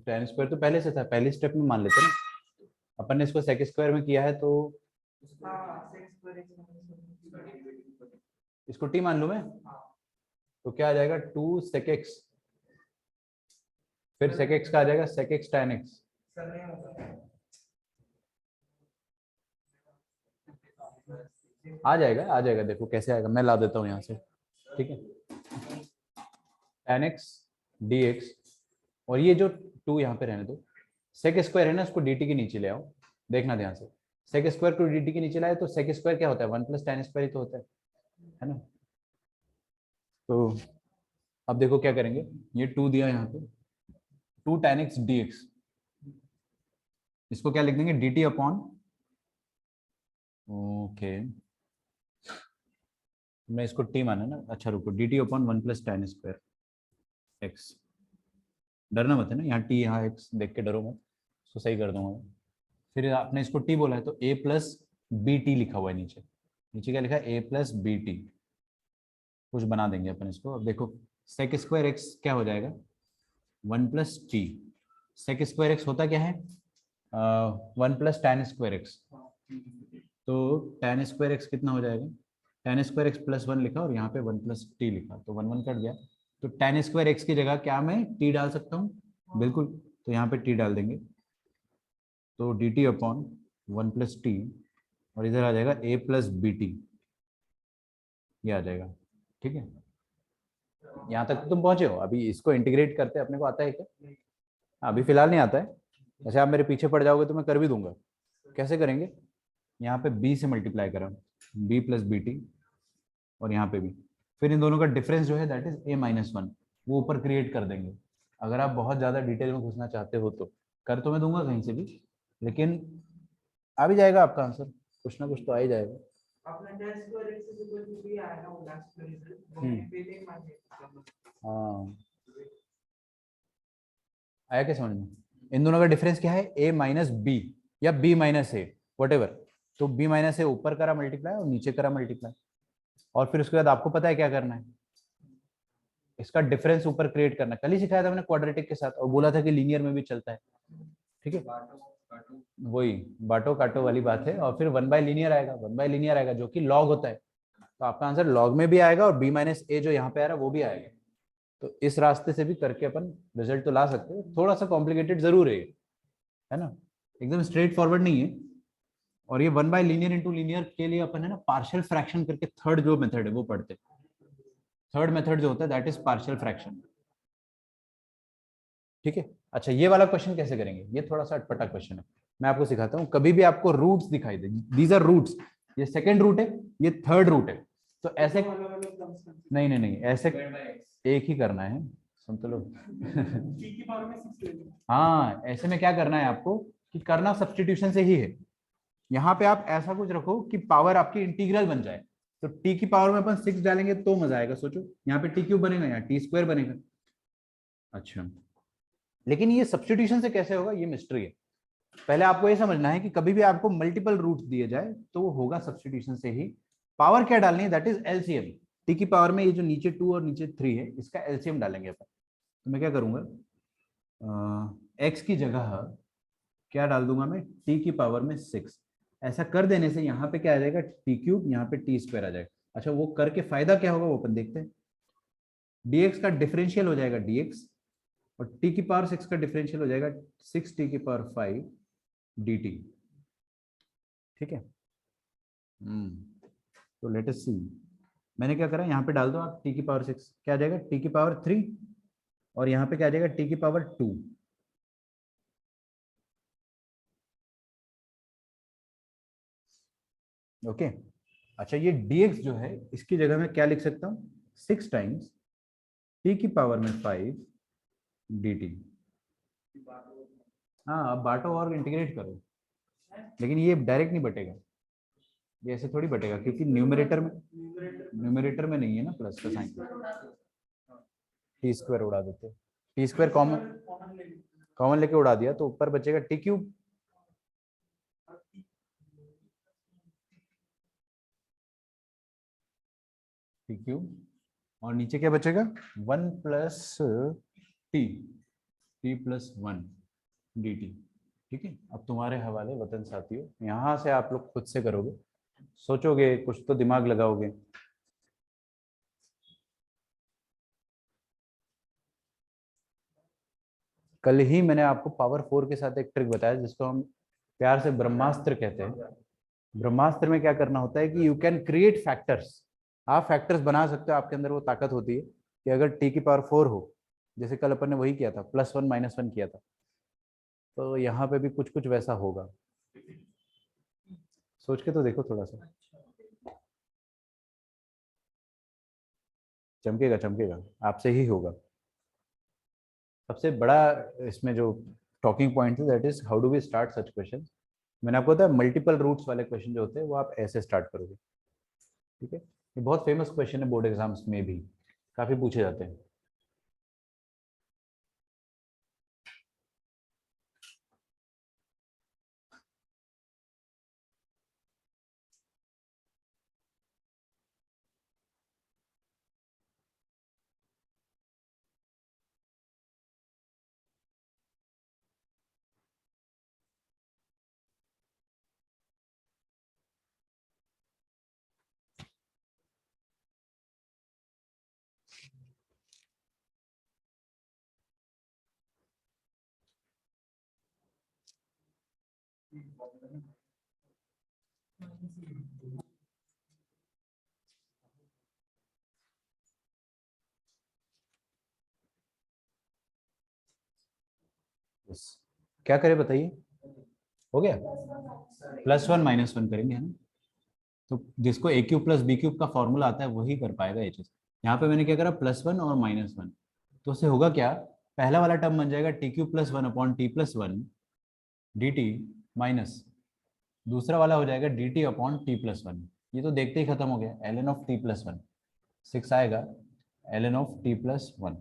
tan स्क्वायर तो पहले से था, पहले स्टेप में मान लेते ना, अपन ने इसको sec स्क्वायर में किया है तो इसको t मान लूं मैं, तो क्या आ जाएगा 2 sec x, फिर sec x का आ जाएगा sec x tan x। आ जाएगा देखो कैसे आएगा, मैं ला देता हूँ यहाँ से, ठीक है। tan x dx, और ये जो 2 यहाँ पे रहने दो, sec स्क्वायर है ना, उसको dt के नीचे ले आओ, देखना ध्यान से। sec स्क्वायर को dt के नीचे लाए तो sec स्क्वायर क्या होता है? 1 प्लस tan स्क्वायर ही तो होता है ना। तो अब देखो क्या करेंगे, ये 2 दिया यहाँ पे, 2 tan x dx, इसको क्या लिख देंगे? dt अपॉन, ओके मैं इसको t माना ना, अच्छा रुको, dt upon 1 plus tan square x। डरना मत है ना, यहाँ t यहाँ x देख के डरो मत, इसको सही कर दूंगा। फिर आपने इसको t बोला है तो a प्लस बी टी लिखा हुआ है नीचे, नीचे क्या लिखा है? a plus b t. कुछ बना देंगे अपन इसको। अब देखो sec स्क्वायर x क्या हो जाएगा? 1 plus T. sec square x होता क्या है? 1 प्लस tan स्क्वायर x, तो tan स्क्वायर x कितना हो जाएगा? tan स्क्वायर x प्लस 1 लिखा और यहाँ पे 1 प्लस टी लिखा, तो 1 1 कट गया, तो tan स्क्वायर x की जगह क्या मैं t डाल सकता हूँ? बिल्कुल, तो यहाँ पे t डाल देंगे, तो dt अपॉन 1 प्लस टी, और इधर आ जाएगा a प्लस बी टी, ये आ जाएगा, ठीक है। यहाँ तक तुम पहुंचे हो? अभी इसको इंटीग्रेट करते अपने को आता है क्या? अभी फिलहाल नहीं आता है, वैसे आप मेरे पीछे पड़ जाओगे तो मैं कर भी दूंगा। कैसे करेंगे? यहाँ पे b से मल्टीप्लाई करा, b प्लस बी टी, और यहाँ पे भी, फिर इन दोनों का डिफरेंस जो है दैट इज a माइनस 1, वो ऊपर क्रिएट कर देंगे। अगर आप बहुत ज्यादा डिटेल में घुसना चाहते हो तो कर तो मैं दूंगा कहीं से भी, लेकिन आ भी जाएगा आपका आंसर, कुछ ना कुछ तो आ ही जाएगा। हाँ आया क्या समझ में? इन दोनों का डिफरेंस क्या है? a माइनस बी या b माइनस ए, वट, तो b माइनस ए ऊपर करा मल्टीप्लाई और नीचे करा मल्टीप्लाई, और फिर उसके बाद आपको पता है क्या करना है? इसका डिफरेंस ऊपर क्रिएट करना। कल ही सिखाया था मैंने क्वाड्रेटिक के साथ, और बोला था कि लीनियर में भी चलता है, ठीक है। वही बाटो काटो वाली बात है, और फिर 1 बाय लीनियर आएगा, 1 बाय लीनियर आएगा जो कि लॉग होता है, तो आपका आंसर लॉग में भी आएगा और b माइनस ए जो यहाँ पे आ रहा है वो भी आएगा। तो इस रास्ते से भी करके अपन रिजल्ट तो ला सकते हैं, थोड़ा सा कॉम्प्लिकेटेड जरूर है ना, एकदम स्ट्रेट फॉरवर्ड नहीं है। और ये 1 बाय लीनियर इंटू लीनियर के लिए अपन है ना पार्शियल फ्रैक्शन करके थर्ड जो मेथड है वो पढ़ते, थर्ड मेथड जो होता है दैट इज पार्शियल फ्रैक्शन, ठीक है। अच्छा ये वाला क्वेश्चन कैसे करेंगे? ये थोड़ा सा अटपटा क्वेश्चन है, मैं आपको सिखाता हूँ। कभी भी आपको रूट्स दिखाई दे, दीज आर रूट्स, ये सेकंड रूट है, ये थर्ड रूट है, तो ऐसे नहीं ऐसे एक ही करना है, सुन तो लो। हाँ ऐसे में क्या करना है आपको कि करना सब्स्टिट्यूशन से ही है। यहाँ पे आप ऐसा कुछ रखो कि पावर आपकी इंटीग्रल बन जाए, तो t की पावर में अपन 6 डालेंगे तो मजा आएगा। सोचो यहाँ पे t क्यूब बनेगा, यहाँ t स्क्वायर बनेगा। अच्छा लेकिन ये सब्स्टिट्यूशन से कैसे होगा ये मिस्ट्री है। पहले आपको ये समझना है कि कभी भी आपको मल्टीपल रूट्स दिए जाए तो वो होगा सब्स्टिट्यूशन से ही। पावर क्या डालनी है? That is LCM. टी की पावर में ये जो नीचे 2 और नीचे 3 है इसका एलसीएम डालेंगे अपन। तो मैं क्या करूंगा, x की जगह क्या डाल दूंगा मैं, टी की पावर में 6। ऐसा कर देने से यहाँ पे क्या आ जाएगा, टी क्यूब, यहाँ पे टी स्क्वायर आ जाएगा। अच्छा वो करके फायदा क्या होगा वो अपन देखते हैं। dx का डिफरेंशियल हो जाएगा dx, और t की पावर 6 का डिफरेंशियल हो जाएगा 6t की पावर 5 dt। ठीक है। तो लेट अस सी, मैंने क्या करा, यहाँ पे डाल दो आप t की पावर 6, क्या आ जाएगा t की पावर 3, और यहाँ पे क्या आ जाएगा t की पावर 2। ओके। अच्छा ये dx जो है इसकी जगह मैं क्या लिख सकता हूँ, 6 टाइम्स t की पावर में 5 dt। हाँ अब बांटो और इंटीग्रेट करो, लेकिन ये डायरेक्ट नहीं बटेगा, ये ऐसे थोड़ी बटेगा, क्योंकि न्यूमरेटर में नहीं है ना प्लस का साइन। टी स्क्वायर उड़ा देते, टी स्क्वायर कॉमन लेके उड़ा दिया, तो ऊपर बचेगा टी क्यूब। टी क्यूब, और नीचे क्या बचेगा, 1 plus T plus 1 d t. ठीक है। अब तुम्हारे हवाले वतन साथियों, यहाँ से आप लोग खुद से करोगे, सोचोगे, कुछ तो दिमाग लगाओगे। कल ही मैंने आपको पावर 4 के साथ एक ट्रिक बताया जिसको हम प्यार से ब्रह्मास्त्र कहते हैं। ब्रह्मास्त्र में क्या करना होता है कि यू कैन क्रिएट फैक्टर्स, आप फैक्टर्स बना सकते हो, आपके अंदर वो ताकत होती है कि अगर टी की पावर 4 हो, जैसे कल अपन ने वही किया था, +1 -1 किया था, तो यहाँ पे भी कुछ कुछ वैसा होगा। सोच के तो देखो थोड़ा सा, चमकेगा चमकेगा, आपसे ही होगा। सबसे बड़ा इसमें जो टॉकिंग पॉइंट है that is how do we start such question. मैंने आपको बताया मल्टीपल रूट्स वाले क्वेश्चन जो होते हैं वो आप ऐसे स्टार्ट करोगे। ठीक है। ये बहुत फेमस क्वेश्चन है, बोर्ड एग्जाम्स में भी काफी पूछे जाते हैं। Yes. क्या करें बताइए, हो गया, +1 -1 करेंगे है ना। तो जिसको ए क्यूब प्लस बी क्यूब का फॉर्मूला आता है वही कर पाएगा ये चीज। यहाँ पे मैंने क्या करा, +1 और -1, तो उससे होगा क्या, पहला वाला टर्म बन जाएगा t cube plus 1 upon t plus 1 d t, minus दूसरा वाला हो जाएगा d t upon t plus 1। ये तो देखते ही खत्म हो गया, l n of t plus 1, 6 आएगा l n of t plus 1।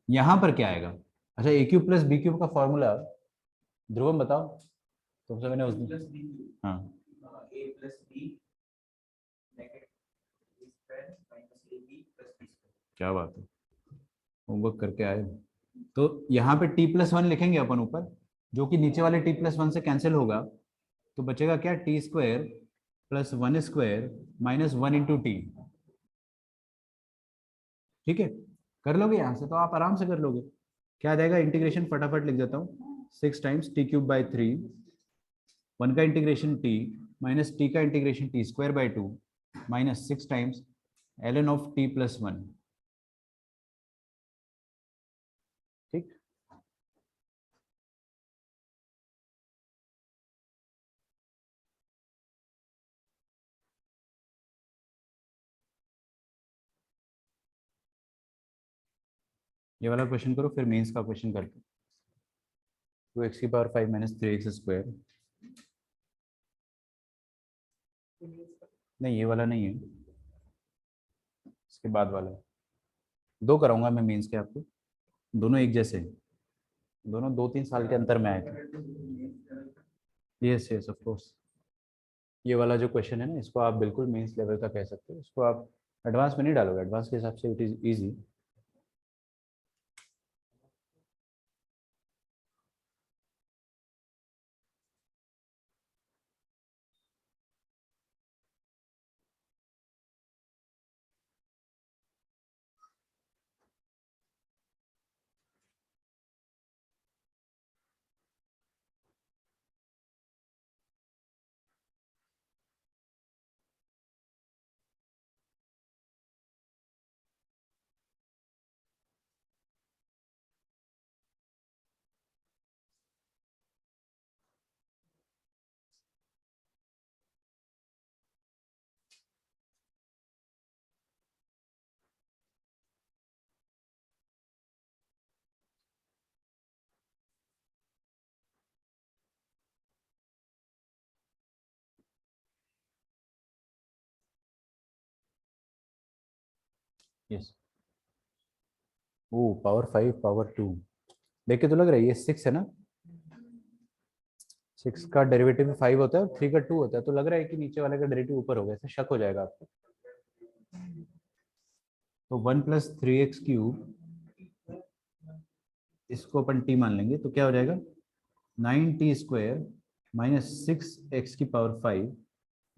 यहाँ पर क्या आएगा, अच्छा a cube plus b cube का फॉर्मूला ध्रुवम बताओ, तुमसे मैंने उस प्लस बी हाँ a plus b negative square minus a b plus b square. क्या बात है, होमवर्क करके आए। तो यहाँ पे t+1 लिखेंगे अपन ऊपर, जो कि नीचे वाले t+1 से कैंसिल होगा, तो बचेगा क्या, T square plus 1 square minus 1 into T. ठीक है, कर लोगे यहाँ से तो आप आराम से कर लोगे। क्या आ जाएगा, इंटीग्रेशन फटाफट लिख देता हूँ, 6 टाइम्स टी क्यूब बाई 3, 1 का इंटीग्रेशन टी माइनस टी का integration t square by 2 minus 6 times l n of t plus 1। ठीक, ये वाला क्वेश्चन करो, फिर मेंस का क्वेश्चन करते। 2x की पावर 5 माइनस 3x स्क्वायर, नहीं ये वाला नहीं है, इसके बाद वाला है। दो कराऊंगा मैं मेंस के आपको, दोनों एक जैसे हैं, दोनों 2-3 साल के अंतर में आए थे। यस यस ऑफ कोर्स, ये वाला जो क्वेश्चन है ना, इसको आप बिल्कुल मेंस लेवल का कह सकते हो, इसको आप एडवांस में नहीं डालोगे, एडवांस के हिसाब से it is easy. Yes, oh power 5 power 2, देख के तो लग रहा है ये 6 है ना, 6 का डेरिवेटिव 5 होता है और 3 का 2 होता है, तो लग रहा है कि नीचे वाले का डेरिवेटिव ऊपर हो गया, ऐसे शक हो जाएगा आपको। तो 1 प्लस 3x³ इसको अपन t मान लेंगे, तो क्या हो जाएगा 9t² minus 6x⁵,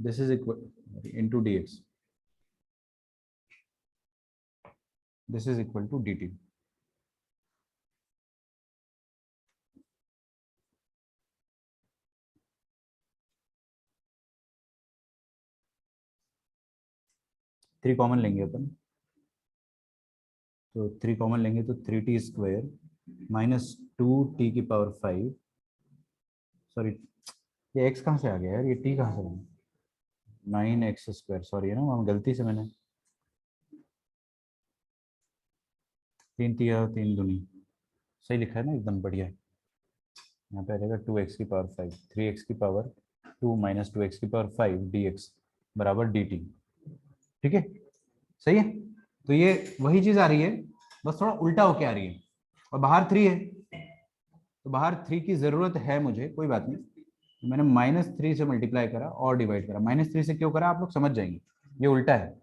this is equal into dx, this is equal to dt। Three common लेंगे अपन, तो 3 कॉमन लेंगे तो 3t² माइनस 2t⁵, सॉरी ये x कहाँ से आ गया यार, ये t कहाँ से आ गया, 9x², सॉरी है ना वहाँ गलती से मैंने 3 तिया 3 दूनी सही लिखा है ना, एकदम बढ़िया। यहाँ पे आ जाएगा 2x⁵, 3x⁵ minus 2x⁵ dx बराबर dt, ठीक है, सही है। तो ये वही चीज आ रही है, बस थोड़ा उल्टा होके आ रही है, और बाहर 3 है, तो बाहर 3 की जरूरत है मुझे, कोई बात नहीं, तो मैंने -3 से मल्टीप्लाई करा और डिवाइड करा। -3 से क्यों करा आप लोग समझ जाएंगे, ये उल्टा है।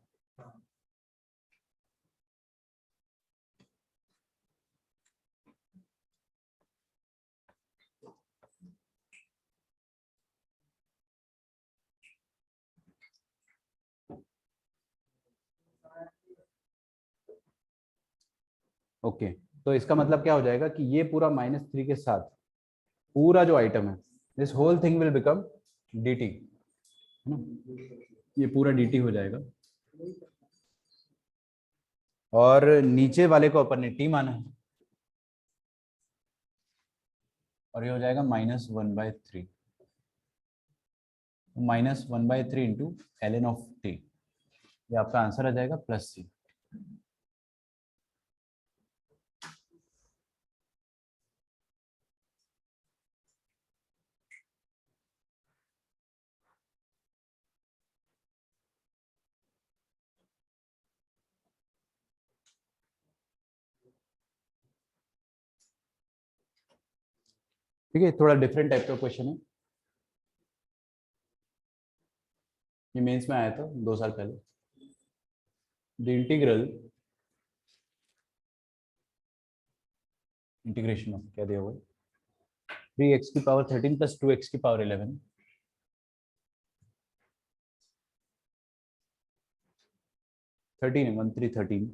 ओके, तो इसका मतलब क्या हो जाएगा कि ये पूरा -3 के साथ पूरा जो आइटम है, this whole thing will become dt, है ना, ये पूरा dt हो जाएगा, और नीचे वाले को अपन ने t माना है, और ये हो जाएगा -1/3, -1/3 इंटू ln ऑफ t, ये आपका आंसर आ जाएगा +c। ठीक है, थोड़ा डिफरेंट टाइप का क्वेश्चन है, ये मेंस में आया था 2 साल पहले। द इंटीग्रेशन ऑफ क्या दिया हुआ है, 3x⁻13 प्लस 2x⁻11, 13 है, 13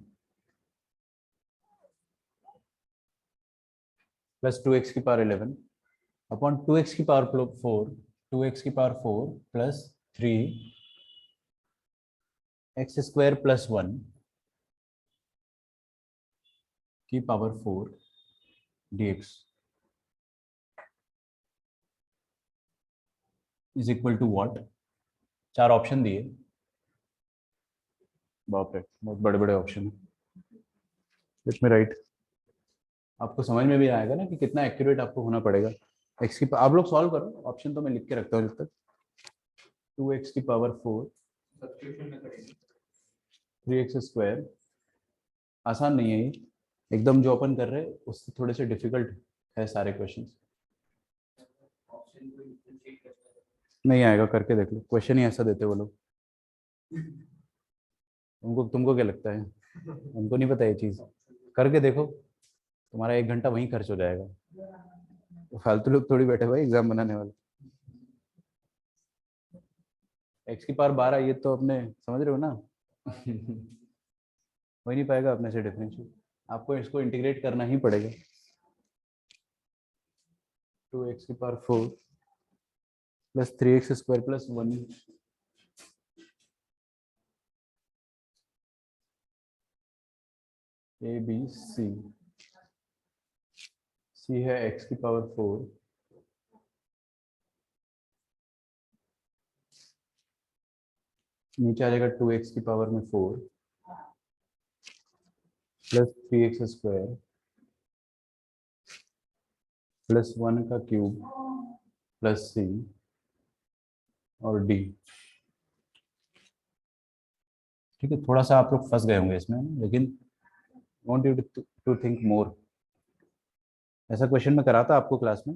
plus 2x⁻11 upon 2x⁻4, 2x⁻4 plus 3x² plus 1 की power 4 dx is equal to what. 4 option दिए, बाप रे बहुत बड़े बड़े ऑप्शन है, लेट मी राइट, आपको समझ में भी आएगा ना कि कितना एक्यूरेट आपको होना पड़ेगा। एक्स की आप लोग सॉल्व करो, ऑप्शन तो मैं लिख के रखता हूँ जब तक। 2x⁻4 सब्स्टिट्यूशन में करेंगे 3x², आसान नहीं है ये, एकदम जो अपन कर रहे हैं उससे थोड़े से डिफिकल्ट है सारे क्वेश्चंस। ऑप्शन को डिफरेंशिएट करते हैं। नहीं आएगा, करके देख लो, क्वेश्चन ही ऐसा देते वो लोग, तुमको क्या लगता है, उनको नहीं पता ये चीज, करके देखो, तुम्हारा 1 घंटा वहीं खर्च हो जाएगा, तो फालतू लोग थोड़ी बैठे भाई एग्जाम बनाने वाले। x⁻12 ये तो अपने समझ रहे हो ना हो ही नहीं पाएगा अपने से डिफरेंशिएट, आपको इसको इंटीग्रेट करना ही पड़ेगा। 2x⁻4 plus 3x² plus 1 a b c, c है x⁻4 नीचे आ जाएगा 2x⁻4 प्लस 3x² प्लस 1 का क्यूब प्लस c और d, ठीक है, थोड़ा सा आप लोग फंस गए होंगे इसमें, लेकिन want you to think more. ऐसा क्वेश्चन मैं कराता आपको क्लास में,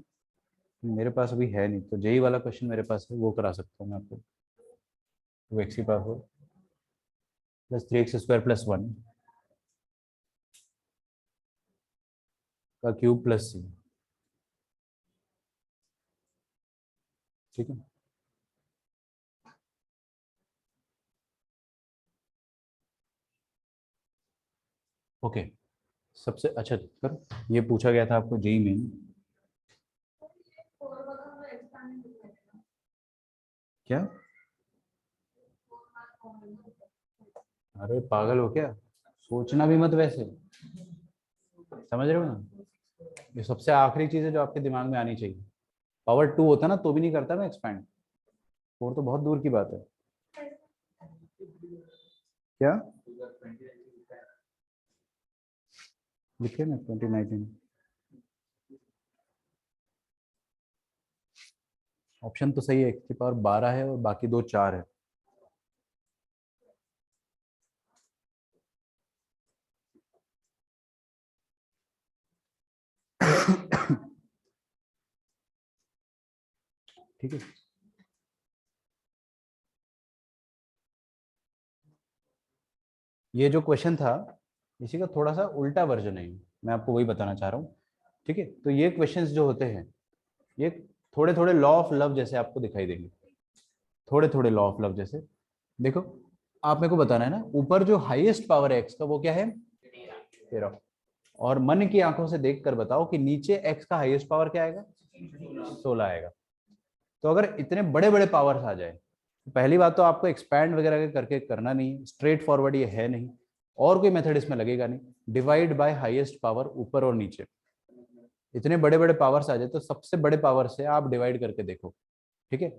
मेरे पास अभी है नहीं, तो जेई वाला क्वेश्चन मेरे पास है, वो करा सकता हूँ मैं आपको। तो एक्स की पावर प्लस 3x² प्लस 1 का क्यूब प्लस c। ठीक है, ओके। सबसे अच्छा कर, ये पूछा गया था आपको जेई में। क्या? अरे पागल हो क्या, सोचना भी मत वैसे, समझ रहे हो ना? ये सबसे आखिरी चीज है जो आपके दिमाग में आनी चाहिए। पावर 2 होता ना तो भी नहीं करता मैं एक्सपैंड, 4 तो बहुत दूर की बात है। क्या लिखे ना 2019? ऑप्शन तो सही है, x की पावर 12 है और बाकी दो 4 है। ठीक है, ये जो क्वेश्चन था इसी का थोड़ा सा उल्टा वर्जन है, मैं आपको वही बताना चाह रहा हूँ। ठीक है, तो ये क्वेश्चंस जो होते हैं ये थोड़े थोड़े लॉ ऑफ लव जैसे आपको दिखाई देंगे, थोड़े थोड़े लॉ ऑफ लव जैसे। देखो, आप मेरे को बताना है ना, ऊपर जो हाईएस्ट पावर है एक्स का वो क्या है? 13। और मन की आंखों से देख कर बताओ कि नीचे एक्स का हाईएस्ट पावर क्या आएगा? 16 आएगा। तो अगर इतने बड़े बड़े पावर्स आ जाए, तो पहली बात तो आपको एक्सपैंड वगैरह करके करना नहीं, स्ट्रेट फॉरवर्ड ये है नहीं, और कोई मेथड इसमें लगेगा नहीं। डिवाइड बाय हाईएस्ट पावर ऊपर और नीचे, इतने बड़े बड़े पावर्स आ जाए तो सबसे बड़े पावर से आप डिवाइड करके देखो। ठीक है,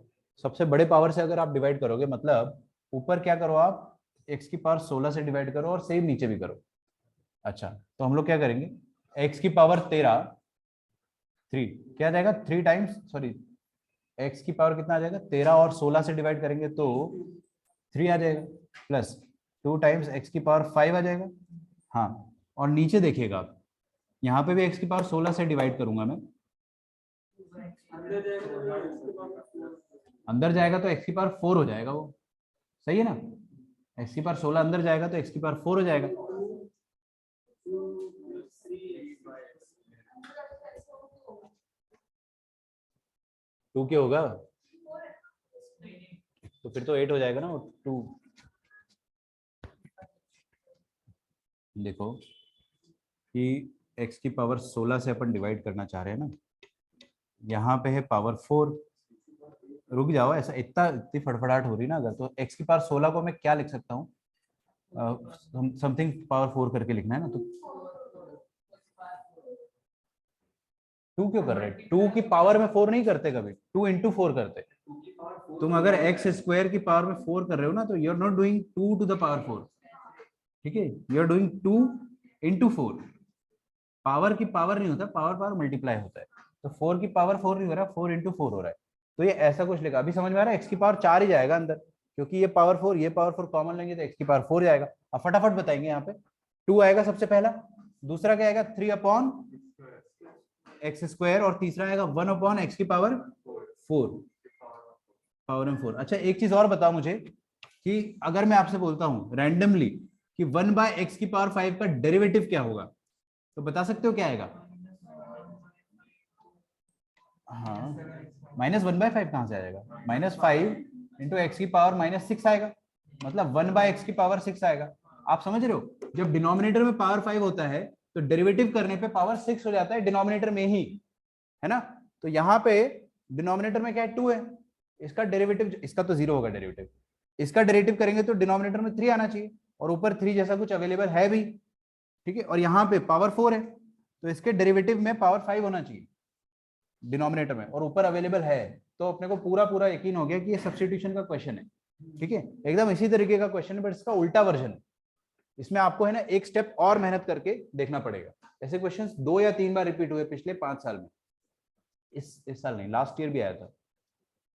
सबसे बड़े पावर से अगर आप डिवाइड करोगे मतलब ऊपर क्या करो आप, एक्स की पावर 16 से डिवाइड करो और सेम नीचे भी करो। अच्छा, तो हम लोग क्या करेंगे, एक्स की पावर 13 3 क्या आ जाएगा, 3 टाइम्स, सॉरी, एक्स की पावर कितना आ जाएगा, 13 और 16 से डिवाइड करेंगे तो 3 आ जाएगा, प्लस 2 टाइम्स एक्स की पावर 5 आ जाएगा। हाँ, और नीचे देखिएगा आप, यहाँ पे भी एक्स की पावर 16 से डिवाइड करूंगा मैं, अंदर जाएगा तो एक्स की पावर 4 हो जाएगा वो, सही है ना? एक्स की पावर 16 अंदर जाएगा तो एक्स की पावर 4 हो जाएगा। 2 क्या होगा, तो फिर तो 8 हो जाएगा ना 2। देखो कि x की पावर 16 से अपन डिवाइड करना चाह रहे हैं ना, यहाँ पे है पावर 4। रुक जाओ, ऐसा इतनी फड़फड़ाहट हो रही ना, अगर तो x की पावर 16 को मैं क्या लिख सकता हूँ, समथिंग पावर 4 करके लिखना है ना, तो 2 क्यों कर रहे हैं, 2 की पावर में 4 नहीं करते कभी, 2 इंटू 4 करते। तुम अगर एक्स स्क्वायर की पावर में 4 कर रहे हो ना, तो you are not doing 2 to the power 4। ठीक है, you are doing 2 into 4। Power की पावर नहीं होता, पावर पावर मल्टीप्लाई होता है, तो 4 की पावर 4 नहीं हो रहा, 4 इंटू 4 हो रहा है। तो ये ऐसा कुछ लिखा, अभी समझ में आ रहा है, एक्स की पावर 4 ही जाएगा अंदर, क्योंकि ये पावर 4 ये पावर 4 कॉमन लेंगे तो एक्स की पावर 4 जाएगा। अब फटाफट बताएंगे, यहाँ पे 2 आएगा सबसे पहला, दूसरा क्या आएगा 3 अपॉन एक्स स्क्वायर, और तीसरा आएगा 1 अपॉन एक्स की पावर 4, पावर में 4। अच्छा, एक चीज और बताओ मुझे कि अगर मैं आपसे बोलता हूं रैंडमली कि 1 बाय एक्स की पावर 5 का डेरिवेटिव क्या होगा, तो बता सकते हो क्या आएगा? हाँ, -1/5 कहां से आ जाएगा, -5 इंटू एक्स की पावर -6 आएगा, मतलब 1 बाय एक्स की पावर 6 आएगा। आप समझ रहे हो, जब डिनोमिनेटर में पावर 5 होता है तो डेरिवेटिव करने पे पावर 6 हो जाता है डिनोमिनेटर में ही, है ना? तो यहाँ पे डिनोमिनेटर में क्या है, 2 है, इसका डेरिवेटिव, इसका तो 0 होगा डेरिवेटिव, इसका डेरिवेटिव करेंगे तो डिनोमिनेटर में 3 आना चाहिए, और ऊपर 3 जैसा कुछ अवेलेबल है भी। ठीक है, और यहाँ पे पावर 4 है, तो इसके डेरिवेटिव में पावर 5 होना चाहिए डिनोमिनेटर में, और ऊपर अवेलेबल है, तो अपने को पूरा पूरा यकीन हो गया कि ये सब्स्टिट्यूशन का क्वेश्चन है। ठीक है, एकदम इसी तरीके का क्वेश्चन है, बट इसका उल्टा वर्जन है। इसमें आपको है ना एक स्टेप और मेहनत करके देखना पड़ेगा। ऐसे क्वेश्चंस 2 या 3 बार रिपीट हुए पिछले 5 साल में, इस साल नहीं, लास्ट ईयर भी आया था,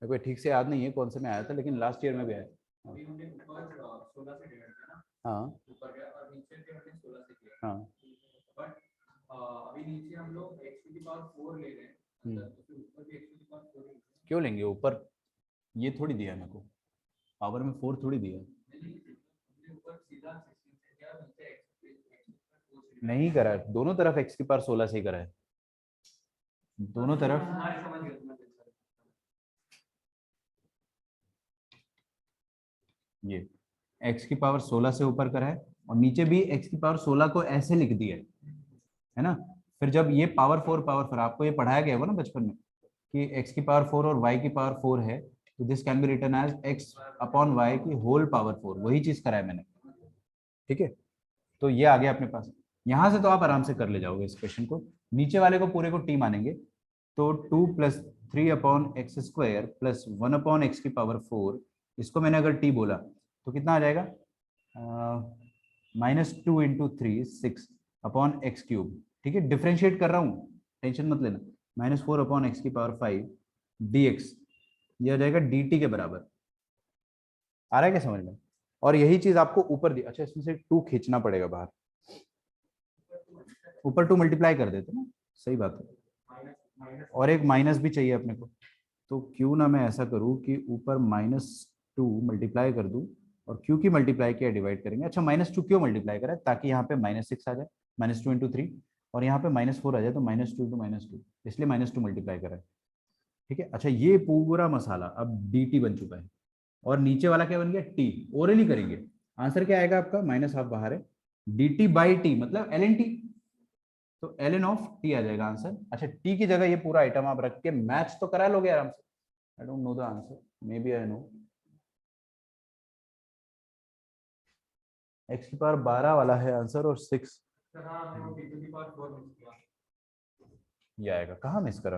मेरे को ठीक से याद नहीं है कौन से में आया था, लेकिन लास्ट ईयर में भी आया था। अभी हमने ऊपर 16 से डिवाइड किया ना, हाँ ऊपर गया और नीचे पे हमने 16 से किया। हाँ बट अभी नीचे हम लोग x की पावर 4 ले रहे हैं, तो फिर ऊपर भी x की पावर 4 ही क्यों लेंगे ऊपर? ये थोड़ी दिया है मेरे को, पावर में 4 थोड़ी दिया है। हमने ऊपर सीधा 16 से किया, नीचे x नहीं करा है, दोनों तरफ x की पावर 16 से ही करा है, दोनों तरफ। हमारे समझ गए तुम्हें। ये x की पावर 16 से ऊपर करा है और नीचे भी x की पावर 16 को ऐसे लिख दिया है ना। फिर जब ये पावर 4 आपको ये पढ़ाया गया होगा ना बचपन में कि x की पावर 4 और y की पावर 4 है, तो this can be written as x upon y की होल पावर 4, वही चीज करा है मैंने। ठीक है, तो ये आ गया अपने पास। यहां से तो आप आराम से कर ले जाओगे इस क्वेश्चन को। नीचे वाले को पूरे को t मानेंगे, तो 2 + 3 upon x square plus 1 upon x की पावर 4, इसको मैंने अगर t बोला तो कितना आ जाएगा? -2 × 3 6 अपॉन एक्स क्यूब। ठीक है, डिफ्रेंशिएट कर रहा हूँ, टेंशन मत लेना। -4 अपॉन एक्स की पावर 5 dx, ये आ जाएगा dt के बराबर। आ रहा है क्या समझ में? और यही चीज आपको ऊपर दी। अच्छा, इसमें से 2 खींचना पड़ेगा बाहर, ऊपर 2 मल्टीप्लाई कर देते ना, सही बात है। और एक माइनस भी चाहिए अपने को, तो क्यों ना मैं ऐसा करूं कि ऊपर -2 मल्टीप्लाई कर दूं और क्यू की मल्टीप्लाई किया डिवाइड करेंगे। अच्छा, -2 क्यों मल्टीप्लाई करा है? ताकि यहाँ पे -6 आ जाए, -2 × 3, और यहाँ पे -4 आ जाए, तो -2 × -2, इसलिए -2 मल्टीप्लाई करा है। ठीक है, अच्छा ये पूरा मसाला अब dt बन चुका है और नीचे वाला क्या बन गया? t। ओरली करेंगे, आंसर क्या आएगा आपका? -हाफ बाहर है, dt/t मतलब ln t, तो ln ऑफ t आ जाएगा आंसर। अच्छा, t की जगह ये पूरा आइटम आप रख के मैच तो करा लोगे आराम से। I don't know the answer, maybe I know. x की पावर 12 वाला है आंसर और 6 सर हाँ, हम लोग t की पावर 4 मिस किया। ये आएगा। कहाँ मिस करा?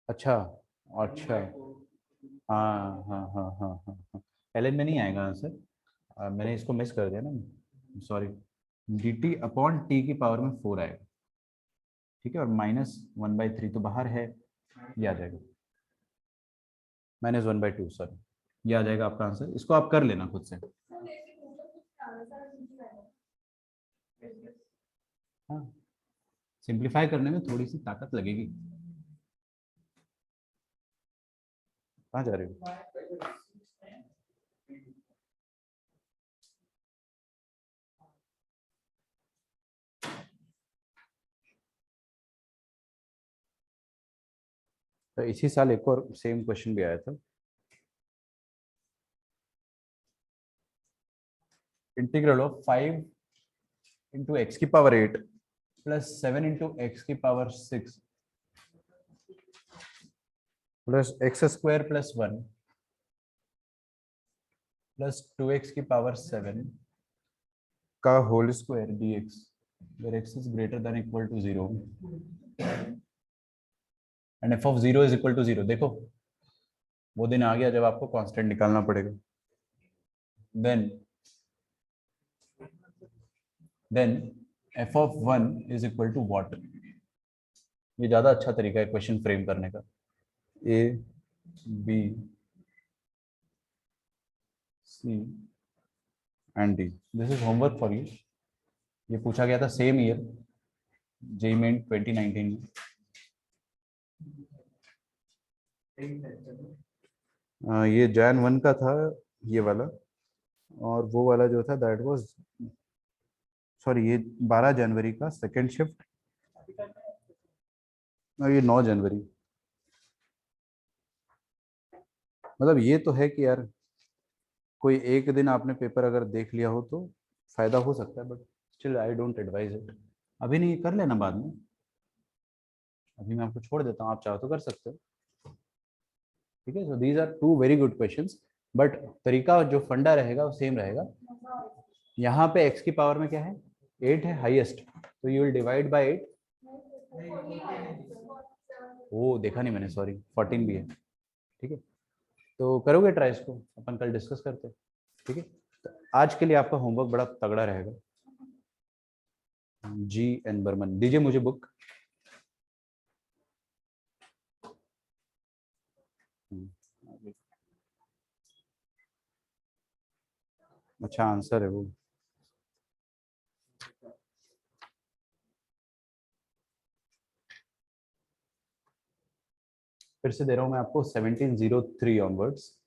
अच्छा अच्छा, हाँ हाँ हाँ हाँ हाँ हाँ, ln में नहीं आएगा आंसर, मैंने इसको मिस कर दिया ना, सॉरी। dt अपॉन t की पावर में 4 आएगा। ठीक है, और -1/3 तो बाहर है, ये आ जाएगा -1/2, सॉरी, ये आ जाएगा आपका आंसर। इसको आप कर लेना खुद से। हाँ, सिंप्लीफाई करने में थोड़ी सी ताकत लगेगी। कहाँ जा रहे हो? तो इसी साल एक और सेम क्वेश्चन भी आया था। इंटीग्रल ऑफ 5 × x की पावर 8 प्लस 7 × x की पावर 6 plus x² plus 1 plus 2x की पावर 7 का whole square dx, where x is greater than equal to 0 and f of 0 is equal to 0। देखो, वो दिन आ गया जब आपको कांस्टेंट निकालना पड़ेगा। Then f of 1 is equal to what? ये ज्यादा अच्छा तरीका है क्वेश्चन फ्रेम करने का। A B C and D, this is homework for you. ये पूछा गया था सेम ईयर, जेईई मेन 2019 में। ये Jan 1 का था ये वाला, और वो वाला जो था दैट वाज, सॉरी, ये 12 जनवरी का सेकेंड शिफ्ट, और ये 9 जनवरी। मतलब ये तो है कि यार कोई एक दिन आपने पेपर अगर देख लिया हो तो फायदा हो सकता है, but still I don't advise it. अभी नहीं, कर लेना बाद में, अभी मैं आपको छोड़ देता हूँ, आप चाहो तो कर सकते हो। ठीक है, so these are 2 very good questions, but तरीका जो फंडा रहेगा वो सेम रहेगा। यहाँ पे x की पावर में क्या है? 8 है हाईएस्ट, तो यू विल डिवाइड बाय 8। वो देखा नहीं मैंने, सॉरी, 14 भी है। ठीक है, तो करोगे ट्राई इसको, अपन कल डिस्कस करते हैं। ठीक है, तो आज के लिए आपका होमवर्क बड़ा तगड़ा रहेगा। GN बर्मन, दीजिए मुझे बुक। अच्छा आंसर है वो। फिर से दे रहा हूं मैं आपको 1703 ऑनवर्ड्स।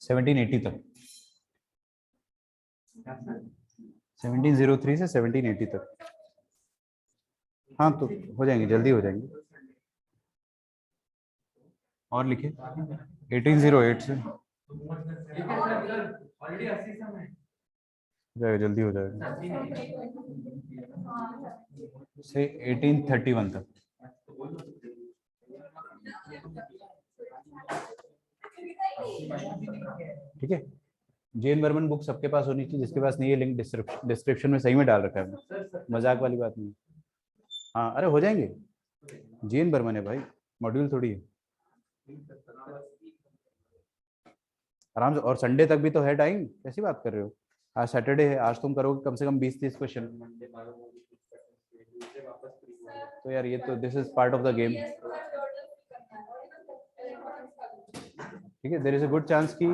सेवनटीन एटी तक, 1703 से 1780 तक। हाँ तो हो जाएंगे, जल्दी हो जाएंगे। और लिखे 1808 से ऑलरेडी 80 समय हो जाएगा, जल्दी हो जाएगा। से 1831 तक। ठीक है, जेन बर्मन बुक सबके पास होनी चाहिए, जिसके पास नहीं है लिंक डिस्क्रिप्शन में सही में डाल रखा है हमने, मजाक वाली बात नहीं। हाँ अरे हो जाएंगे, जेन बर्मन है भाई, मॉड्यूल थोड़ी है, आराम से। और संडे तक भी तो है टाइम, कैसी बात कर रहे हो? आज सैटरडे है, आज तुम करोगे कम से कम 20-30 क्वेश्चन। तो यार ये तो this is part of the game. ठीक है, there is a good chance कि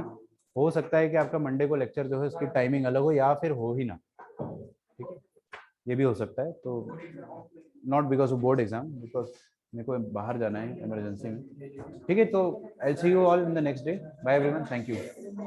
हो सकता है कि आपका मंडे को लेक्चर जो है उसकी टाइमिंग अलग हो या फिर हो ही ना। ठीक है, ये भी हो सकता है। तो not because of board exam, because मेरे को बाहर जाना है इमरजेंसी में। ठीक है, तो I see you all in the next day. Bye everyone, thank you.